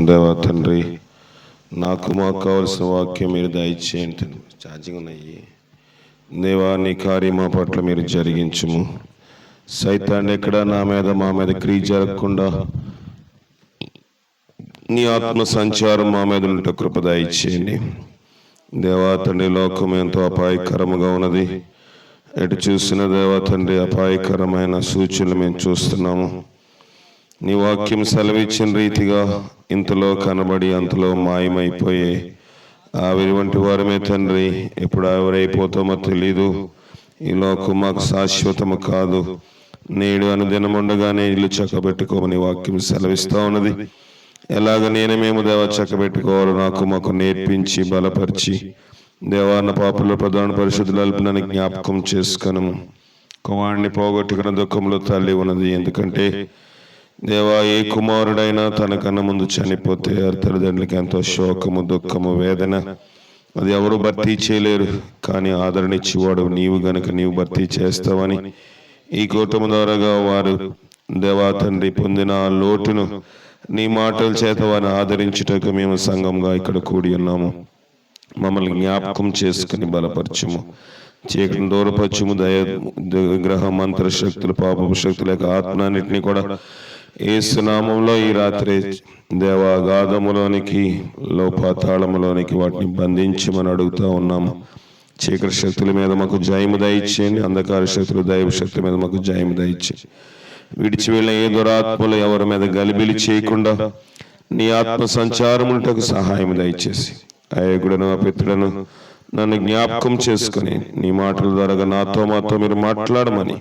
దేవా తండ్రి, మాకు కావలసిన వాక్యం మీరు దయచేయండి. ఛార్జింగ్ ఉన్నాయి. దేవా, నీ కార్యం మా పట్ల మీరు జరిగించుము. సైతాన్ని ఎక్కడ నా మీద మా మీద క్రియ జరగకుండా నీ ఆత్మ సంచారం మా మీద ఉంటే కృప దయచేయండి. దేవా తండ్రి, లోకం ఎంతో అపాయకరముగా ఉన్నది. ఎటు చూసిన దేవా తండ్రి అపాయకరమైన సూచనలు మేము చూస్తున్నాము. నీ వాక్యం సెలవిచ్చిన రీతిగా ఇంతలో కనబడి అంతలో మాయమైపోయే ఆవిరి వంటి వారమే తండ్రి. ఎప్పుడు ఎవరైపోతామో తెలీదు. ఈ లోకం మాకు శాశ్వతము కాదు. నేడు అనుదినముండగానే ఇల్లు చక్కబెట్టుకోమని వాక్యం సెలవిస్తూ ఉన్నది. ఎలాగ మేము దేవా చక్కబెట్టుకోవాలో మాకు నేర్పించి బలపరిచి దేవాన్న పాపల ప్రధాన పరిశుద్ధులు నన్ను జ్ఞాపకం చేసుకొనుము. కుమారుడిని పోగొట్టుకున్న దుఃఖంలో తల్లి ఉన్నది. ఎందుకంటే దేవా, ఏ కుమారుడైనా తనకన్నా ముందు చనిపోతే తల్లిదండ్రులకి ఎంతో శోకము, దుఃఖము, వేదన. అది ఎవరు భర్తీ చేయలేరు. కానీ ఆదరణ ఇచ్చేవాడు నీవు గనుక నీవు భర్తీ చేస్తావని ఈ కూటమి ద్వారాగా వారు దేవా తండ్రి పొందిన ఆ లోటును నీ మాటల చేత వారిని ఆదరించుటకు మేము సంఘంగా ఇక్కడ కూడి ఉన్నాము. మమ్మల్ని జ్ఞాపకం చేసుకుని బలపరచుము, చీకటిని దూరపరచుము. విగ్రహ మంత్ర శక్తులు, పాపపు శక్తుల యొక్క ఆత్మన్నింటినీ కూడా యేసు నామములో ఈ రాత్రి దేవాగాధములోనికి, లోపాతాళములోనికి వాటిని బంధించమని అడుగుతూ ఉన్నాము. చీకటి శక్తుల మీద మాకు జయము దయచేయండి. అంధకార శక్తులు, దైవ శక్తుల మీద మాకు జయము దయచేయండి. విడిచి వెళ్ళిన ఏ దురాత్మలు ఎవరి మీద గలిబిలి చేయకుండా నీ ఆత్మ సంచారములకు సహాయం దయచేసి అయ్యగుడను అపిత్రులను నన్ను జ్ఞాపకం చేసుకుని నీ మాటల ద్వారా మాతో మీరు మాట్లాడమని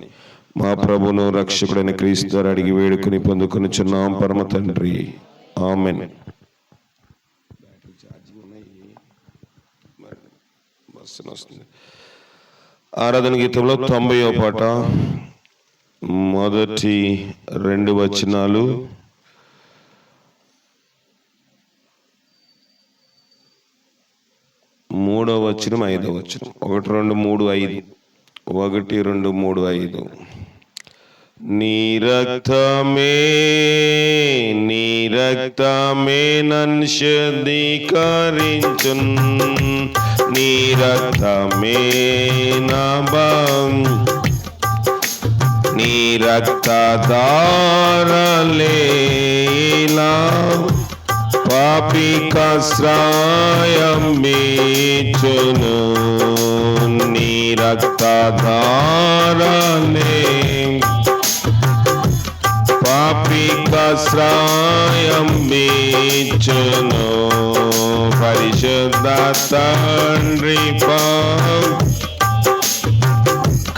మా ప్రభును రక్షకుడైన క్రీస్తు ద్వారా అడిగి వేడుకుని పొందుకొనిచున్నాం పరమ తండ్రి. ఆమెన్. ఆరాధన గీతంలో 90వ పాట మొదటి 2 వచనాలు, 3వ వచనం, 5వ వచనం. 1, 2, 3, 5. 1, 2, 3, 5. నీ రక్తమే నన్ను శుద్ధీకరించున్, నీ రక్తమే నా నీ రక్తధారలేలా పాపికాశ్రయం మీచును, నీ రక్తధారలే పాపికాశ్రయం మీచును. పరిశుద్ధ తండ్రి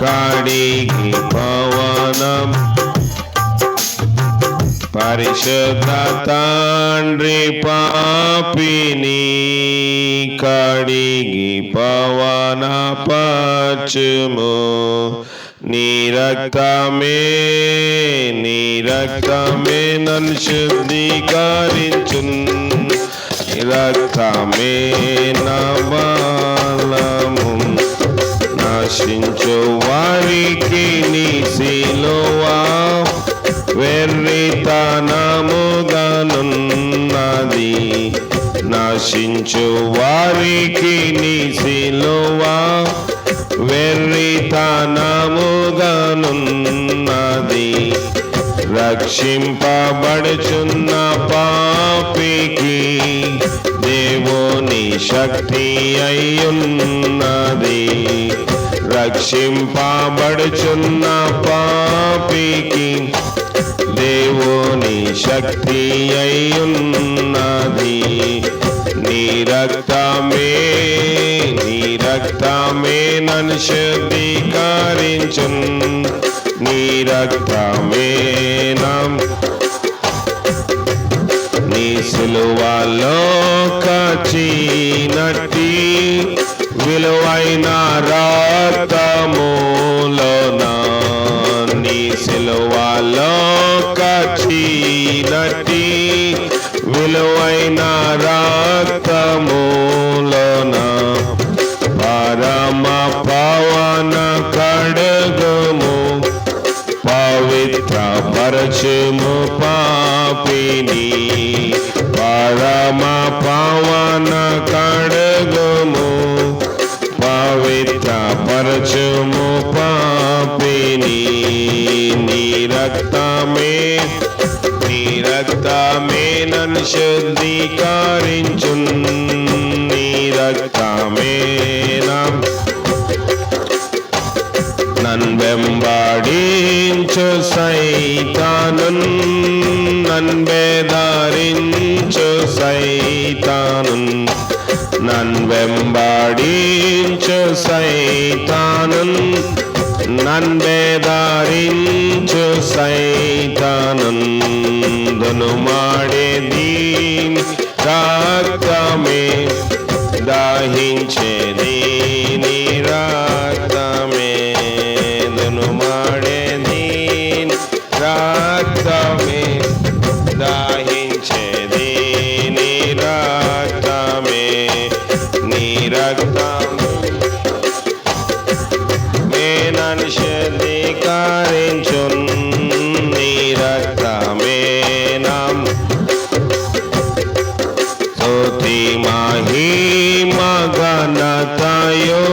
కడిగి పవనం, పరిశుద్ధ తండ్రి పాపిని కడిగి పవన పరచుము. నీ రక్తమే నన్ను శుద్ధీకరించున్, నీ రక్తమే నా బలము. నశించు వారికి నీ సిలువ వెర్రితనముగానున్నది, నశించు వారికి నీ సిలువ వెర్రితనముగానున్నది. రక్షింపబడుచున్న పాపికి దేవుని శక్తి అయ్యున్నది, రక్షింపబడుచున్న పాపికి దేవుని శక్తి అయ్యున్నది. నీ రక్తమే నన్ను శుద్ధీకరించున్, నీ రక్తమే నీ సిలువలో కాచినట్టి విలువైన రక్తములోన, నీ సిలువలో కాచినట్టి విలువైన రక్తములోన పరమ పవన కడుగుము, పవిత్ర పరచుము పాపిని, పరమ నన్ను శుద్ధీకరించున్ నీ రక్తమే నన్ను వెంబడించు సైతానున్ నన్ను బెదరించు సైతానున్ నన్ను వెంబడించు సైతానున్ నన్ను బెదరించు సైతానున్ దును మాడేది రక్తమే దాహించేది నీ రక్తమే దును మాడేది రక్తమే దాహించేది నీ రక్తమే నీ రక్తమే నన్ను శుద్ధీకరించున్ నీ రక్తమే స్తుతి మహిమ ఘనతయో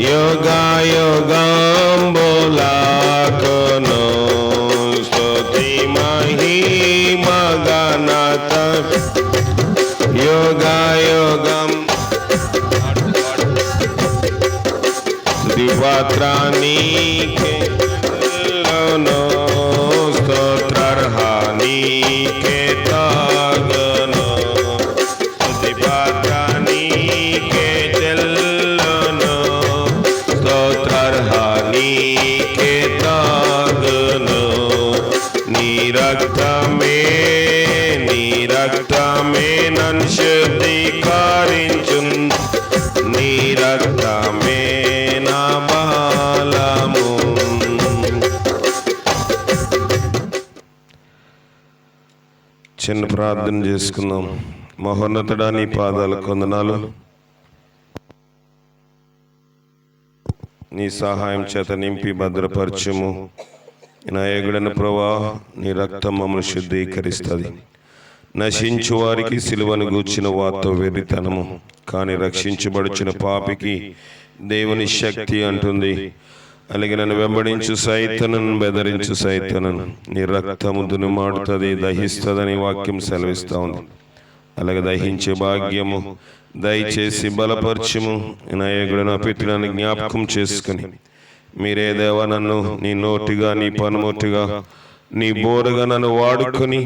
యుగయుగంబులకును స్తుతి మహిమ ఘనత యుగయుగం స్తుతిపాత్రానికే స్తోత్రార్హానికే తాగను స్తుతిపాత్రానికే చెల్లును స్తోత్రార్హానికే తాగను నీ రక్తమే నన్ను శుద్ధీకరించున్ నీ రక్తమే నా బలము. చిన్న ప్రార్థన చేసుకుందాం. మహోన్నతుడా నీ పాదాలకు వందనాలు. నీ సహాయం చేత నింపి భద్రపరచుము. నా ఎగుడన ప్రభా నీ రక్తం మమ్మల్ని శుద్ధీకరిస్తుంది. నశించు వారికి సిలువను గూర్చిన వార్త వెర్రితనము, కానీ రక్షించబడుచిన పాపికి దేవుని శక్తి అంటుంది. అలాగే నన్ను వెంబడించు సైతానును బెదరించు సైతానును నీ రక్తము దునుమాడుతుంది, దహిస్తుందని వాక్యం సెలవిస్తూ ఉంది. అలాగే దహించే భాగ్యము దయచేసి బలపరచుము. నా ఎగుడన పితృలను జ్ఞాపకం చేసుకుని మీరే దేవా నన్ను నీ నోటిగా నీ పనిముట్టుగా నీ బోరుగా నన్ను వాడుకొని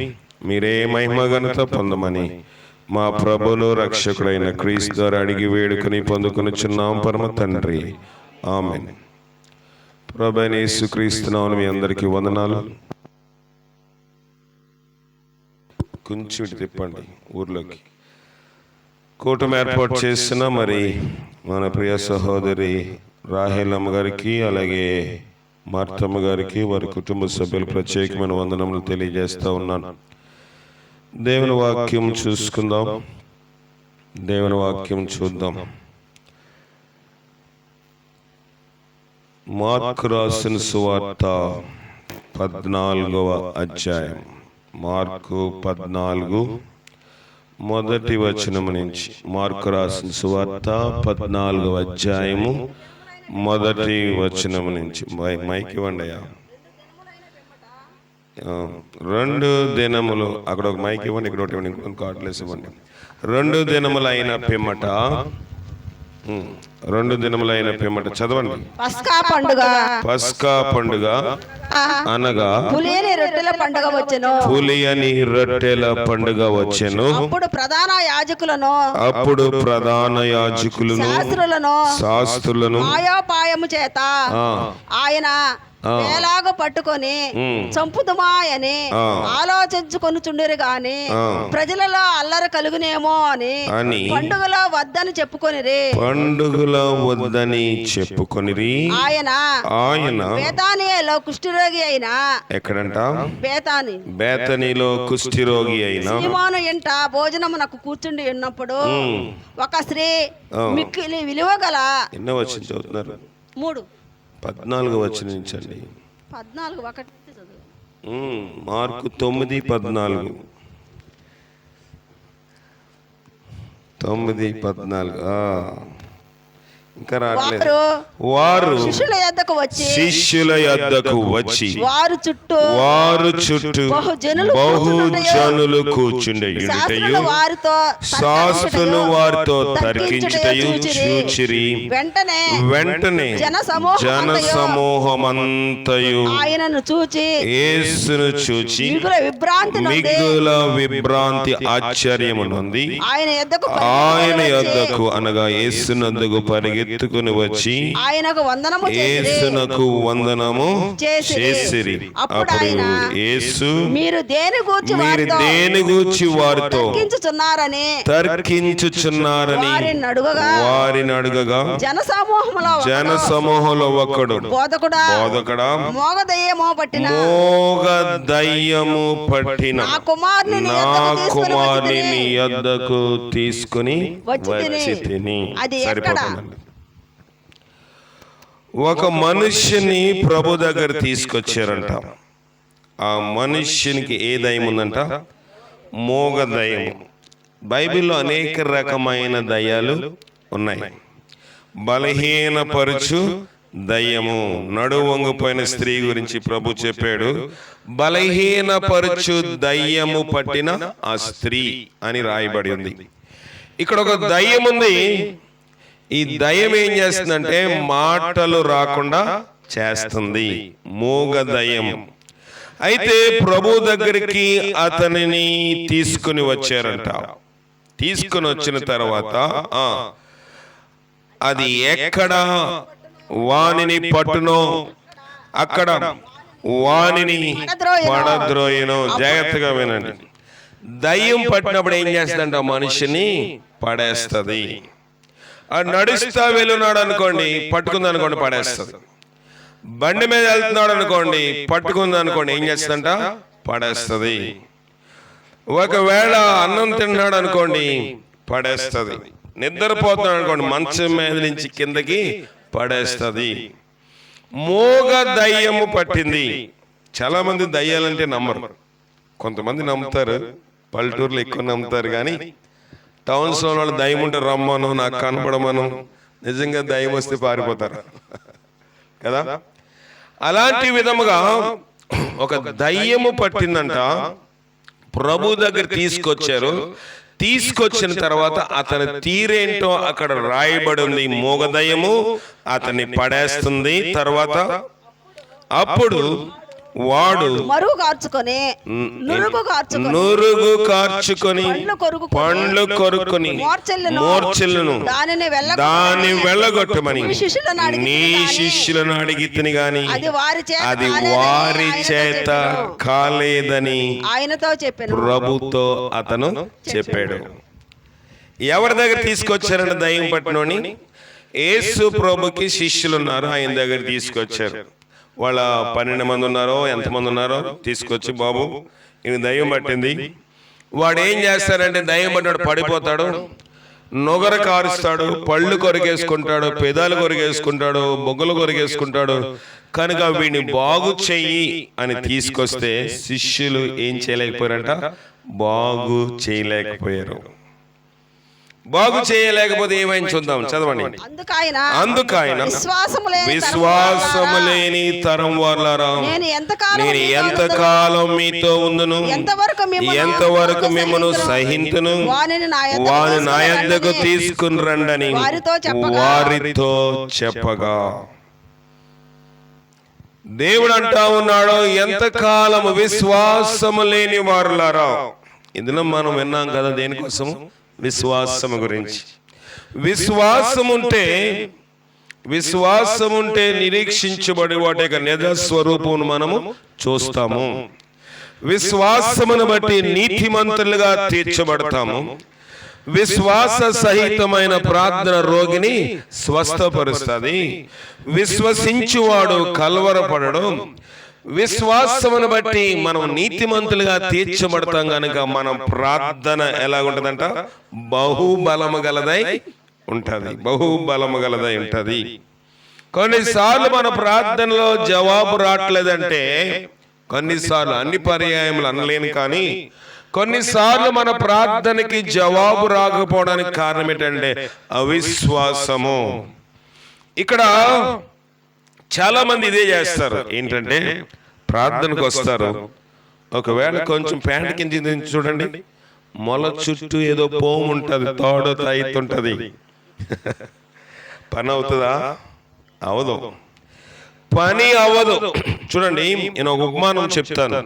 మీరే మహిమ ఘనత పొందమని మా ప్రభువును రక్షకుడైన క్రీస్తు ద్వారా అడిగి వేడుకొని పొందుకొనుచున్నాం పరమ తండ్రి, ఆమేన్. ప్రభువైన యేసుక్రీస్తు నామమున మీ అందరికీ వందనాలు. కొంచెం ఇటు తిప్పండి. ఊర్లోకి కూటమి ఏర్పాటు చేసిన మరి మన ప్రియ సహోదరి రాహేలమ్మ గారికి, అలాగే మార్తమ్మ గారికి, వారి కుటుంబ సభ్యులు ప్రత్యేకమైన వందనములు తెలియజేస్తూ ఉన్నాను. దేవుని వాక్యం చూసుకుందాం. దేవుని వాక్యం చూద్దాం. మార్కు రాసిన సువార్త 14వ అధ్యాయం. మార్కు 14 మొదటి వచనము నుంచి. మార్కు రాసిన సువార్త 14వ అధ్యాయము మొదటి వచనము నుంచి. మైక్ ఇవ్వండి అయ్యా. 2 దినములు, అక్కడ ఒక మైక్ ఇవ్వండి, ఇక్కడ ఒకటి ఇవ్వండి, ఇంకొక కార్డులేసి ఇవ్వండి. 2 దినములైన పిమ్మట, 2 దినములైన పిమ్మట చదవండి. పస్కా పండుగ అనగా పులియని రొట్టెల పండుగ వచ్చెను. పులియని రొట్టెల పండుగ వచ్చెను. అప్పుడు ప్రధాన యాజకులను శాస్త్రులను మాయాపాయము చేత ఆయన ఎలాగ పట్టుకొని చంపుదుమాయని ఆలోచించుకొనుచుండిరి గాని ప్రజలలో అల్లరి కలుగునేమో అని పండుగలో వద్దని చెప్పుకొనిరి. ఆయన బేతానియలో కుష్ఠరోగి అయిన, ఎక్కడంట? బేతానిలో కుష్ఠరోగి అయిన సీమోను ఇంట భోజనమునకు కూర్చుండి ఉన్నప్పుడు ఒక స్త్రీ మిక్కిలి విలువ గల, ఎన్నో వచ్చింది చదువుతున్నారు? 14 వచనం నుంచి అండి. 14 మార్కు 9:14. 9:14. ఇంకా రాలేదు. వారు శిష్యుల యొద్దకు వచ్చి వారు చుట్టూ బహుజనులు కూర్చుండెయుండుటయు శాస్త్రులు వారితో తర్కించుటయు చూచిరి. వెంటనే జనసమూహమంతయు యేసును చూచి మిగుల విభ్రాంతి ఆశ్చర్యము నొంది ఆయన యొద్దకు అనగా యేసునందుకు పరిగెత్తుకుని వచ్చి యేసునకు వందనము చేసిరి. అప్పుడు యేసు మీరు దేని గూర్చి వారితో తర్కించుచున్నారని వారిని అడుగగా జనసమూహంలో ఒకడు బోధకుడా మోగ దయ్యము పట్టిన నా కుమారుని నీ యొద్దకు తీసుకుని వచ్చి తిని. సరిపోతుందండి. ఒక మనుష్యుని ప్రభు దగ్గర తీసుకొచ్చారంట. ఆ మనుష్యునికి ఏ దయ్యం ఉందంట? మోగ దయ్యం. బైబిల్లో అనేక రకమైన దయ్యాలు ఉన్నాయి. బలహీనపరుచు దయ్యము, నడుము వంగిపోయిన స్త్రీ గురించి ప్రభు చెప్పాడు. బలహీనపరుచు దయ్యము పట్టిన ఆ స్త్రీ అని రాయబడి ఉంది. ఇక్కడ ఒక దయ్యం ఉంది. ఈ దయ్యం ఏం చేస్తుందంటే మాటలు రాకుండా చేస్తుంది. మూగ దయ్యం. అయితే ప్రభు దగ్గరికి అతనిని తీసుకుని వచ్చారంట. తీసుకుని వచ్చిన తర్వాత అది ఎక్కడ వానిని పట్టునో అక్కడ వానిని పడద్రోయనో. జాగ్రత్తగా వినండి. దయ్యం పట్టినప్పుడు ఏం చేస్తుందంట? మనిషిని పడేస్తుంది. నడుస్తా వెళ్ళున్నాడు అనుకోండి, పట్టుకుంది అనుకోండి, పడేస్తుంది. బండి మీద వెళ్తున్నాడు అనుకోండి, పట్టుకుంది అనుకోండి, ఏం చేస్తుందంట? పడేస్తుంది. ఒకవేళ అన్నం తిన్నాడు అనుకోండి, పడేస్తుంది. నిద్రపోతున్నాడు అనుకోండి, మంచం మీద నుంచి కిందకి పడేస్తుంది. మోగ దయ్యము పట్టింది. చాలా మంది దయ్యాలంటే నమ్మరు. కొంతమంది నమ్ముతారు, పల్లెటూరులో ఎక్కువ నమ్ముతారు. కానీ టౌన్స్ లో వాళ్ళు దయ్యం ఉంటే రమ్మను, నాకు కనపడమను. నిజంగా దయ్యం వస్తే పారిపోతారు కదా. అలాంటి విధముగా ఒక దయ్యము పట్టిందంట. ప్రభు దగ్గర తీసుకొచ్చారు. తీసుకొచ్చిన తర్వాత అతని తీరేంటో అక్కడ రాయబడి ఉంది. మోగ దయ్యము అతన్ని పడేస్తుంది. తర్వాత అప్పుడు వాడు నురుగు కార్చుకొని పండ్లు కొరుకుని మోర్చెలను దాన్ని వెళ్ళగొట్టమని నీ శిష్యులను అడిగితిని గాని అది వారి చేత కాలేదని ప్రభుతో అతను చెప్పాడు. ఎవరి దగ్గర తీసుకొచ్చారంటే దయ్యం పట్టినోని యేసు ప్రభుకి శిష్యులు ఉన్నారు. ఆయన దగ్గర తీసుకొచ్చారు. వాళ్ళ 12 మంది ఉన్నారో ఎంతమంది ఉన్నారో తీసుకొచ్చి, బాబు ఈయన దయ్యం పట్టింది. వాడు ఏం చేస్తాడంటే దయ్యం పట్టినాడు పడిపోతాడు, నొగర కారుస్తాడు, పళ్ళు కొరికేసుకుంటాడు, పెదాలు కొరికేసుకుంటాడు, బొగ్గలు కొరికేసుకుంటాడు. కనుక వీడిని బాగు చెయ్యి అని తీసుకొస్తే శిష్యులు ఏం చేయలేకపోయారంట? బాగు చేయలేకపోయారు. బాగు చేయలేకపోతే ఏమైనా చూద్దాం, చదవండి. అందుకైన విశ్వాసము లేని తరం వారులారా, నేను ఎంతకాలం మీతో ఉందును, ఎంతవరకు మిమ్మను సహింతును, వారిని నా యొద్దకు తీసుకుని రండని వారితో చెప్పగా. దేవుడు అంటా ఉన్నాడు, ఎంతకాలము విశ్వాసము లేని వారులారా. ఇందులో మనం విన్నాం కదా దేనికోసము? విశ్వాసము గురించి. విశ్వాసం ఉంటే నిరీక్షించబడి వాటి యొక్క నిజ స్వరూపం మనము చూస్తాము. విశ్వాసమును బట్టి నీతిమంతులుగా తీర్చబడతాము. విశ్వాస సహితమైన ప్రార్థన రోగిని స్వస్థపరుస్తుంది. విశ్వసించువాడు కలవరపడడం. విశ్వాసమును బట్టి మనం నీతిమంతులుగా తీర్చబడతాం కనుక మనం ప్రార్థన ఎలా ఉంటదంట? బహుబలము గలదై ఉంటది. బహుబలము గలదై ఉంటది. కొన్నిసార్లు మన ప్రార్థనలో జవాబు రావట్లేదంటే, కొన్నిసార్లు అన్ని పర్యాయములు అనలేను కానీ కొన్నిసార్లు మన ప్రార్థనకి జవాబు రాకపోవడానికి కారణం ఏంటంటే అవిశ్వాసము. ఇక్కడ చాలా మంది ఇదే చేస్తారు. ఏంటంటే ప్రార్థనకు వస్తారు, ఒకవేళ కొంచెం ప్యాంట్ కింద చూడండి, మొల చుట్టూ ఏదో పోము ఉంటుంది, తాడో తాయితుంటది. పని అవుతుందా? అవదు, పని అవ్వదు. చూడండి, నేను ఒక ఉపమానం చెప్తాను.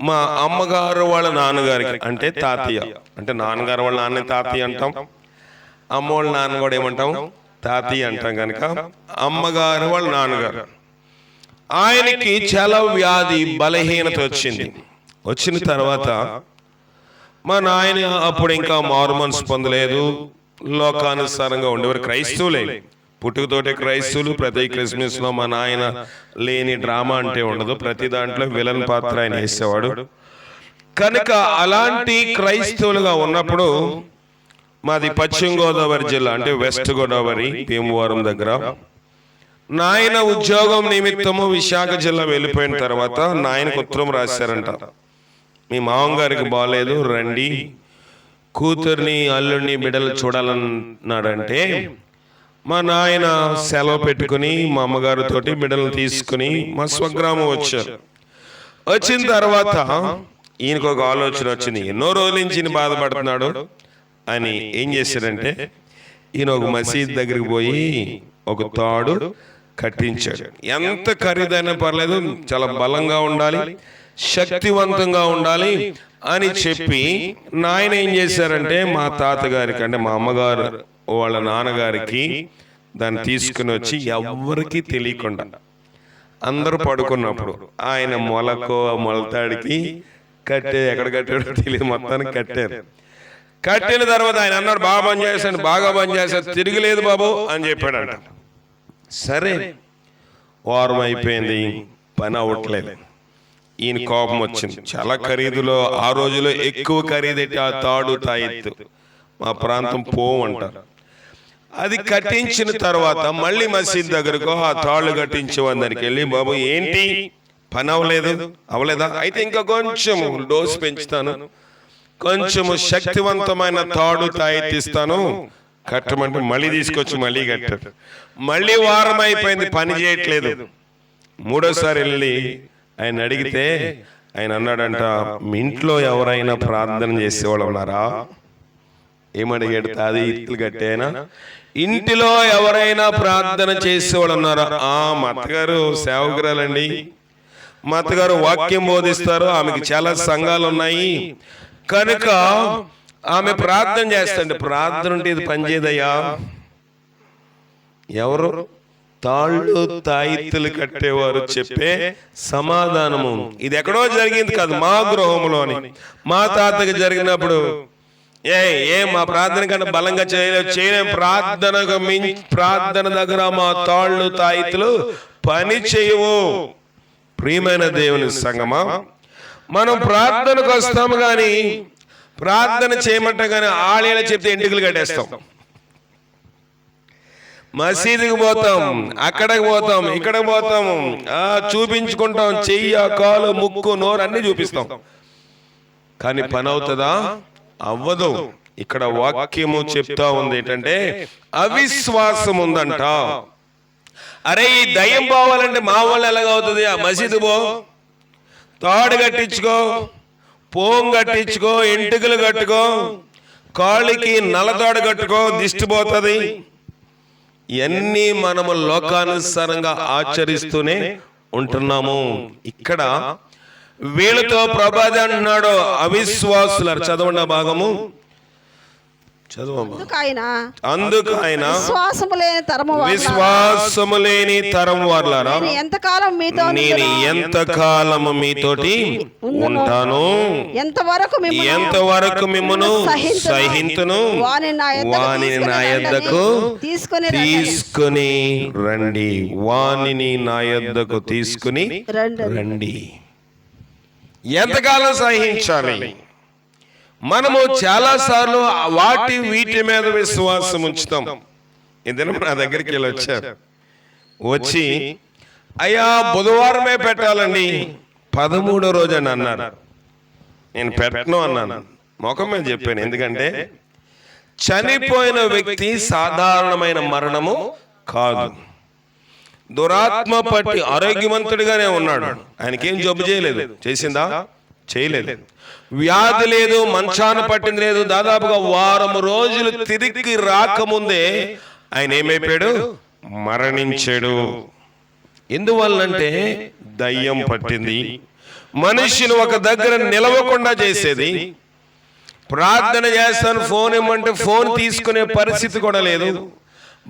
మా అమ్మగారు వాళ్ళ నాన్నగారికి, అంటే తాతయ్య, అంటే నాన్నగారు వాళ్ళ నాన్న తాతయ్య అంటాం, అమ్మ వాళ్ళ నాన్న కూడా ఏమంటాం, తాతయ్య అంటాం. కనుక అమ్మగారు వాళ్ళ నాన్నగారు, ఆయనకి చాలా వ్యాధి, బలహీనత వచ్చిన తర్వాత మా నాయన అప్పుడు ఇంకా మారు మనసు పొందలేదు, లోకానుసారంగా ఉండేవారు, క్రైస్తవులే, పుట్టుకతోటే క్రైస్తవులు. ప్రతి క్రిస్మస్ లో మా నాయన లేని డ్రామా అంటే ఉండదు, ప్రతి దాంట్లో విలన్ పాత్ర ఆయన వేసేవాడు. కనుక అలాంటి క్రైస్తవులుగా ఉన్నప్పుడు మాది పశ్చిమ గోదావరి జిల్లా, అంటే వెస్ట్ గోదావరి, భీమవరం దగ్గర. నాయన ఉద్యోగం నిమిత్తము విశాఖ జిల్లా వెళ్ళిపోయిన తర్వాత నాయనకు ఉత్తరం రాశారంట, మీ మామగారికి బాగాలేదు, రండి, కూతుర్ని అల్లుడిని బిడ్డలు చూడాలన్నాడంటే మా నాయన సెలవు పెట్టుకుని మా అమ్మగారితోటి బిడ్డలను తీసుకుని మా స్వగ్రామం వచ్చారు. వచ్చిన తర్వాత ఈయనకు ఒక ఆలోచన వచ్చింది, ఎన్నో రోజుల నుంచి ఈయన బాధపడుతున్నాడు అని. ఏం చేశాడంటే ఈయన ఒక మసీద్ దగ్గరికి పోయి ఒక తాడు కట్టించాడు. ఎంత ఖరీదైనా పర్లేదు, చాలా బలంగా ఉండాలి, శక్తివంతంగా ఉండాలి అని చెప్పి నాయన ఏం చేశారంటే మా తాతగారికి, అంటే మా అమ్మగారు వాళ్ళ నాన్నగారికి దాన్ని తీసుకుని వచ్చి ఎవ్వరికి తెలియకుండా అందరూ పడుకున్నప్పుడు ఆయన మొలతాడికి ఎక్కడ కట్టాడో తెలియదు, మొత్తానికి కట్టారు. కట్టిన తర్వాత ఆయన అన్నాడు, బాగా పనిచేశాను, బాగా పనిచేశాను, తిరగలేదు బాబు అని చెప్పాడంట. సరే, వారం అయిపోయింది, పని అవ్వట్లేదు. ఈయన కోపం వచ్చింది. చాలా ఖరీదులో, ఆ రోజులో ఎక్కువ ఖరీదైతే ఆ తాడు తాయెత్తు, మా ప్రాంతం పోవు అంటారు. అది కట్టించిన తర్వాత మళ్ళీ మసీద్ దగ్గరకు ఆ తాళ్ళు కట్టించే అందరికి వెళ్ళి, బాబు ఏంటి పని అవ్వలేదా? అయితే ఇంకా కొంచెం డోస్ పెంచుతాను, కొంచెము శక్తివంతమైన తాడు తాయెత్తిస్తాను, కట్టమంటే మళ్ళీ తీసుకొచ్చి మళ్ళీ కట్టారు. మళ్ళీ వారం అయిపోయింది, పని చేయట్లేదు. మూడోసారి వెళ్ళి ఆయన అడిగితే ఆయన అన్నాడంట, మీ ఇంట్లో ఎవరైనా ప్రార్థన చేసేవాళ్ళు ఉన్నారా? ఏమడిగాడు? అది ఇత్తులు కట్టేనా? ఇంటిలో ఎవరైనా ప్రార్థన చేసేవాళ్ళు ఉన్నారా? మా అత్తగారు సేవకురాలండి, మా అత్తగారు వాక్యం బోధిస్తారు, ఆమెకి చాలా సంఘాలు ఉన్నాయి, కనుక ఆమె ప్రార్థన చేస్తండి. ప్రార్థన ఉంటే ఇది పనిచేదయ్యా. ఎవరు? తాళ్ళు తాయిత్తులు కట్టేవారు చెప్పే సమాధానము. ఇది ఎక్కడో జరిగింది కాదు, మా గృహంలోని మా తాతకి జరిగినప్పుడు, మా ప్రార్థన కన్నా బలంగా చేయలేం, ప్రార్థన దగ్గర మా తాళ్ళు తాయిత్తులు పని చేయవు. ప్రియమైన దేవుని సంగమా, మనం ప్రార్థనకు వస్తాము కానీ ప్రార్థన చేయమంట కానీ ఆలయాలు చెప్తే ఎంటుకలు కట్టేస్తాం. మసీదుకి పోతాం, అక్కడికి పోతాం, ఇక్కడికి పోతాము, చూపించుకుంటాం, చెయ్యి, కాలు, ముక్కు, నోరు అన్ని చూపిస్తాం, కానీ పని అవుతుందా? అవ్వదు. ఇక్కడ వాక్యము చెప్తా ఉంది ఏంటంటే అవిశ్వాసం ఉందంట. అరే, ఈ దయ్యం పోవాలంటే మా వాళ్ళు ఎలాగవుతుంది? ఆ మసీదు పో, తాడు కట్టించుకో, పోం కట్టించుకో, ఎంటుకలు కట్టుకో, కాళ్ళకి నల్లతాడు కట్టుకో, దిష్టి పోతుంది. ఇవన్నీ మనము లోకానుసారంగా ఆచరిస్తూనే ఉంటున్నాము. ఇక్కడ వీళ్ళతో ప్రభాది అంటున్నాడు, అవిశ్వాసులు. చదవండి ఆ భాగము, అందుకు ఆయన విశ్వాసము లేని తరం వారులారా, నేను ఎంతకాలము మీతోటి ఉంటాను, ఎంతవరకు మిమ్మును సహింతును, వానిని నా యొద్దకు తీసుకుని రండి. వానిని నా యొద్దకు తీసుకుని రండి. ఎంతకాలం సహించాలి? మనము చాలా సార్లు వీటి మీద విశ్వాసం ఉంచుతాం. ఇద్దరు నా దగ్గరికి వెళ్ళి వచ్చారు, వచ్చి అయ్యా బుధవారమే పెట్టాలండి, 13వ రోజు అని అన్నారు. నేను పెట్టను అన్నాను, ముఖం మీద చెప్పాను. ఎందుకంటే చనిపోయిన వ్యక్తి సాధారణమైన మరణము కాదు. దురాత్మ పట్టి ఆరోగ్యవంతుడిగానే ఉన్నాడు. ఆయనకేం జబ్బు చేయలేదు. చేసిందా? చేయలేదు. వ్యాధి లేదు, మంచాన పట్టింది లేదు. దాదాపుగా వారం రోజులు తిరిగి రాకముందే ఆయన ఏమైపోయాడు? మరణించాడు. ఎందువల్లంటే దయ్యం పట్టింది. మనిషిని ఒక దగ్గర నిలవకుండా చేసేది. ప్రార్థన చేస్తాను, ఫోన్ ఇమ్మంటే ఫోన్ తీసుకునే పరిస్థితి కూడా లేదు.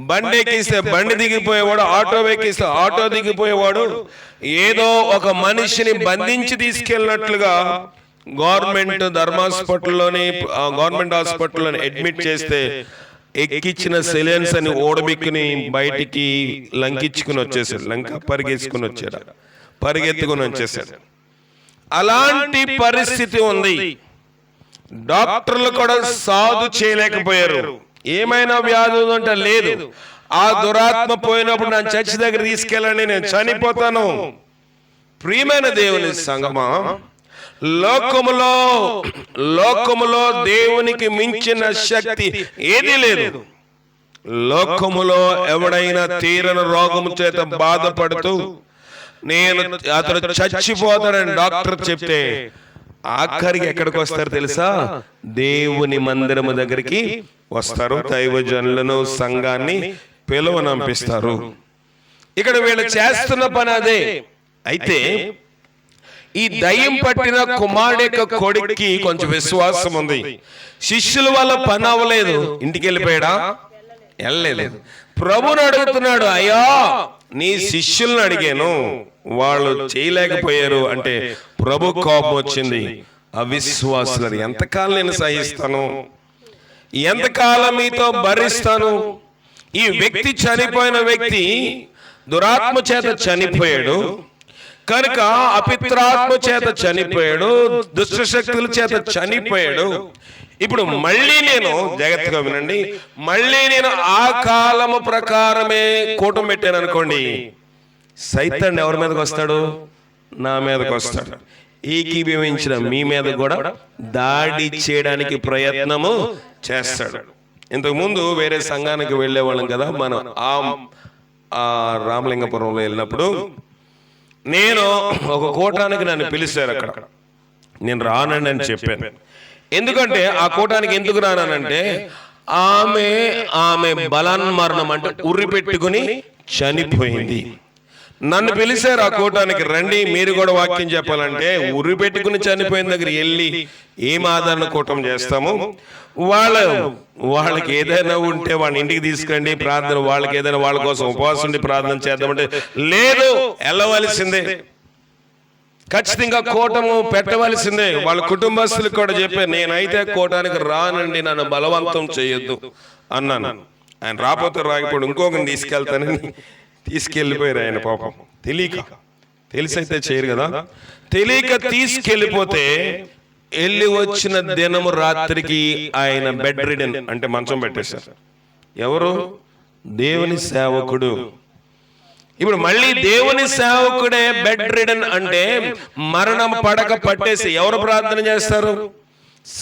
బండి ఎక్కిస్తే బండి దిగిపోయేవాడు, ఆటో ఎక్కిస్తే ఆటో దిగిపోయేవాడు. ఏదో ఒక మనిషిని బంధించి తీసుకెళ్ళినట్లుగా గవర్నమెంట్ గవర్నమెంట్ హాస్పిటల్లోని అడ్మిట్ చేస్తే ఎక్కిచ్చిన సెలెన్స్ అని ఓడబిక్కుని బయటికి లంకించుకుని వచ్చేసాడు. పరిగెత్తుకుని వచ్చేసాడు. అలాంటి పరిస్థితి ఉంది. డాక్టర్లు కూడా సాధు చేయలేకపోయారు. ఏమైనా వ్యాధి అంటే లేదు. ఆ దురాత్మ పోయినప్పుడు నన్ను చర్చి దగ్గర తీసుకెళ్ళండి, నేను చనిపోతాను. ప్రియమైన దేవుని సంగమా, లోకములో దేవునికి మించిన శక్తి ఏది లేదు. లోకములో ఎవడైనా తీరని రోగము చేత బాధపడుతూ అతడు చచ్చిపోతాడని డాక్టర్ చెప్తే ఆఖరికి ఎక్కడికి వస్తారు తెలుసా? దేవుని మందిరము దగ్గరికి వస్తారు. దైవజనులను, సంఘాన్ని పిలువనంపిస్తారు. ఇక్కడ వీళ్ళు చేస్తున్న పని అదే. అయితే ఈ దయ్యం పట్టిన కుమారుడు యొక్క కొడుక్కి కొంచెం విశ్వాసం ఉంది. శిష్యుల వల్ల పని అవ్వలేదు, ఇంటికి వెళ్ళిపోయాడా? వెళ్ళలేదు. ప్రభుని అడుగుతున్నాడు, అయ్యా నీ శిష్యులను అడిగాను, వాళ్ళు చేయలేకపోయారు అంటే ప్రభు కోపం వచ్చింది. అవిశ్వాసులని ఎంతకాలం నేను సహిస్తాను? ఎంతకాలం మీతో భరిస్తాను? ఈ వ్యక్తి, చనిపోయిన వ్యక్తి దురాత్మ చేత చనిపోయాడు కనుక, అపిత్రాత్మ చేత చనిపోయాడు, దుష్టశక్తుల చేత చనిపోయాడు. ఇప్పుడు మళ్ళీ నేను జాగ్రత్తగా వినండి, మళ్ళీ నేను ఆ కాలము ప్రకారమే కూటం పెట్టాను అనుకోండి, సైతాన్ ఎవరి మీదకి వస్తాడు? నా మీదకి వస్తాడు. ఏకీభవించిన మీ మీద కూడా దాడి చేయడానికి ప్రయత్నము చేస్తాడు. ఇంతకుముందు వేరే సంఘానికి వెళ్ళేవాళ్ళం కదా మనం. ఆ రామలింగపురంలో వెళ్ళినప్పుడు నేను ఒక కూటానికి నన్ను పిలిచారు. అక్కడ నేను రానండి అని చెప్పాను. ఎందుకంటే ఆ కూటానికి ఎందుకు రానంటే ఆమె బలాన్మరణం అంటే ఉర్రి పెట్టుకుని చనిపోయింది. నన్ను పిలిచారు ఆ కూటానికి, రండి మీరు కూడా వాక్యం చెప్పాలంటే. ఉర్రి పెట్టుకుని చనిపోయిన దగ్గర వెళ్ళి ఏం ఆదరణ కూటం చేస్తాము? వాళ్ళకి ఏదైనా ఉంటే వాళ్ళ ఇంటికి తీసుకురండి, ప్రార్థన, వాళ్ళకి ఏదైనా వాళ్ళ కోసం ఉపవాసం ఉండి ప్రార్థన చేద్దామంటే లేదు, వెళ్ళవలసిందే, ఖచ్చితంగా కూటము పెట్టవలసిందే. వాళ్ళ కుటుంబస్తులకు కూడా చెప్పారు, నేనైతే కూటానికి రానండి, నన్ను బలవంతం చేయొద్దు అన్నాను. ఆయన రాకపోతే రాకపోతే ఇంకొకరిని తీసుకెళ్తానని తీసుకెళ్ళిపోయారు. ఆయన పాపం తెలిసైతే చేయరు కదా. తెలియక తీసుకెళ్ళిపోతే వెళ్ళి వచ్చిన దినము రాత్రికి ఆయన బెడ్ రిడెన్ అంటే మంచం పెట్టేశారు. ఎవరు? దేవుని సేవకుడు. ఇప్పుడు మళ్ళీ దేవుని సేవకుడే బెడ్ రిడెన్ అంటే మరణం పడక పట్టేసి ఎవరు ప్రార్థన చేస్తారు?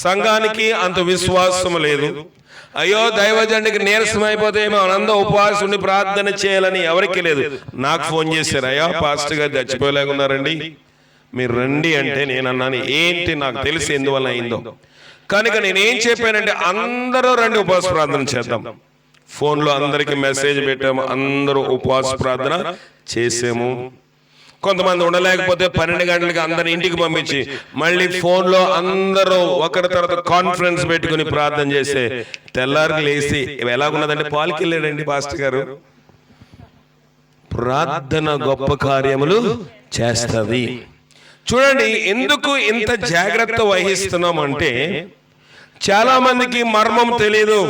సంఘానికి అంత విశ్వాసం లేదు. అయ్యో దైవజనుడికి నీరసం అయిపోతే మనందరూ ఉపవాసం ఉండి ప్రార్థన చేయాలని ఎవరికి లేదు. నాకు ఫోన్ చేశారు, అయ్యా పాస్టర్ గారు చచ్చిపోలేకున్నారండి, మీరు రండి అంటే నేను అన్నాను, ఏంటి నాకు తెలిసి ఎందువల్ల అయిందో. కనుక నేనేం చెప్పానంటే అందరూ రండి ఉపవాస ప్రార్థన చేద్దాం. ఫోన్లో అందరికి మెసేజ్ పెట్టాము, అందరూ ఉపవాస ప్రార్థన చేసాము. కొంతమంది ఉండలేకపోతే 12 గంటలకి అందరి ఇంటికి పంపించి మళ్ళీ ఫోన్లో అందరూ ఒకరి తర్వాత కాన్ఫరెన్స్ పెట్టుకుని ప్రార్థన చేస్తే తెల్లారికి లేచి ఎలాగున్నదంటే పాలకి వెళ్ళాడండి పాస్టర్ గారు. ప్రార్థన గొప్ప కార్యములు చేస్తుంది. చూడండి ఎందుకు ఇంత జాగ్రత్త వహిస్తున్నాం అంటే చాలా మందికి మర్మం తెలియదు.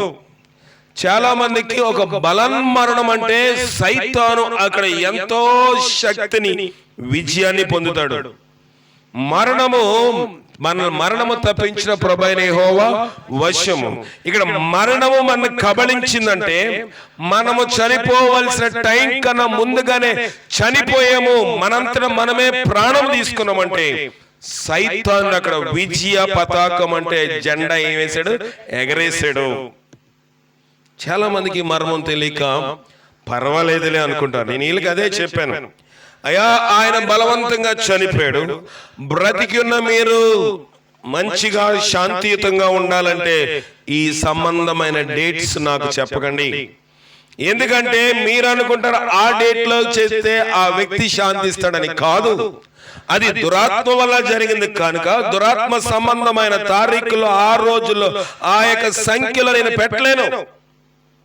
చాలా మందికి ఒక బలన్మరణం అంటే సైతాను అక్కడ ఎంతో శక్తిని, విజయాన్ని పొందుతాడు. మరణము తప్పించిన ప్రభువైన యెహోవా వశము. ఇక్కడ మరణము మనల్ని కబళించిందంటే మనము చనిపోవలసిన టైం కన్నా ముందుగానే చనిపోయాము, మనంతట మనమే ప్రాణం తీసుకున్నామంటే సైతాను అక్కడ విజయ పతాకం అంటే జెండా ఏం వేశాడు? ఎగరేశాడు. చాలా మందికి మర్మం తెలియక పర్వాలేదులే అనుకుంటారు. నేను వీళ్ళకి అదే చెప్పాను, అయ్యా ఆయన బలవంతంగా చనిపోయాడు, బ్రతికి ఉన్న మీరు మంచిగా శాంతియుతంగా ఉండాలంటే ఈ సంబంధమైన డేట్స్ నాకు చెప్పకండి. ఎందుకంటే మీరు అనుకుంటారు ఆ డేట్ లో చేస్తే ఆ వ్యక్తి శాంతిస్తాడని. కాదు, అది దురాత్మ వల్ల జరిగింది కనుక దురాత్మ సంబంధమైన తారీఖులో ఆ రోజుల్లో ఆ యొక్క సంఖ్యలో నేను పెట్టలేను.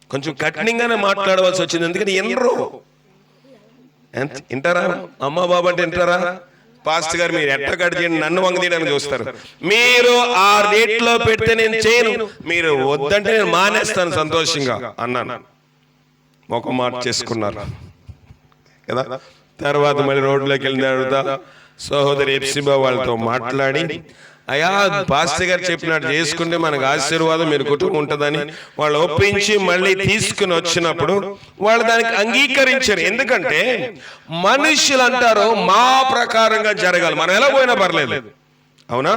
కొంచెం కఠినంగానే మాట్లాడవలసి వచ్చింది, ఎందుకంటే ఎన్నరో వింటారా, అమ్మ బాబు అంటే వింటారా? పాస్ట్ గారు మీరు ఎట్ట కట్ చేయండి, నన్ను వంగ తీయడానికి చూస్తారు. మీరు ఆ రేట్ లో పెడితే నేను చేయను, మీరు వద్దంటే నేను మానేస్తాను సంతోషంగా అన్నాను. ఒక మాట చేసుకున్నారు కదా. తర్వాత మళ్ళీ రోడ్లోకి వెళ్ళిన తర్వాత సహోదరి ఎప్సిబా వాళ్ళతో మాట్లాడి, అయ్యా పాస్టర్ గారు చెప్పినట్టు చేసుకుంటే మనకు ఆశీర్వాదం, మీరు కుటుంబం ఉంటుందని వాళ్ళు ఒప్పించి మళ్ళీ తీసుకుని వచ్చినప్పుడు వాళ్ళు దానికి అంగీకరించారు. ఎందుకంటే మనుషులు అంటారు మా ప్రకారంగా జరగాలి, మనం ఎలా పోయినా పర్లేదు, అవునా?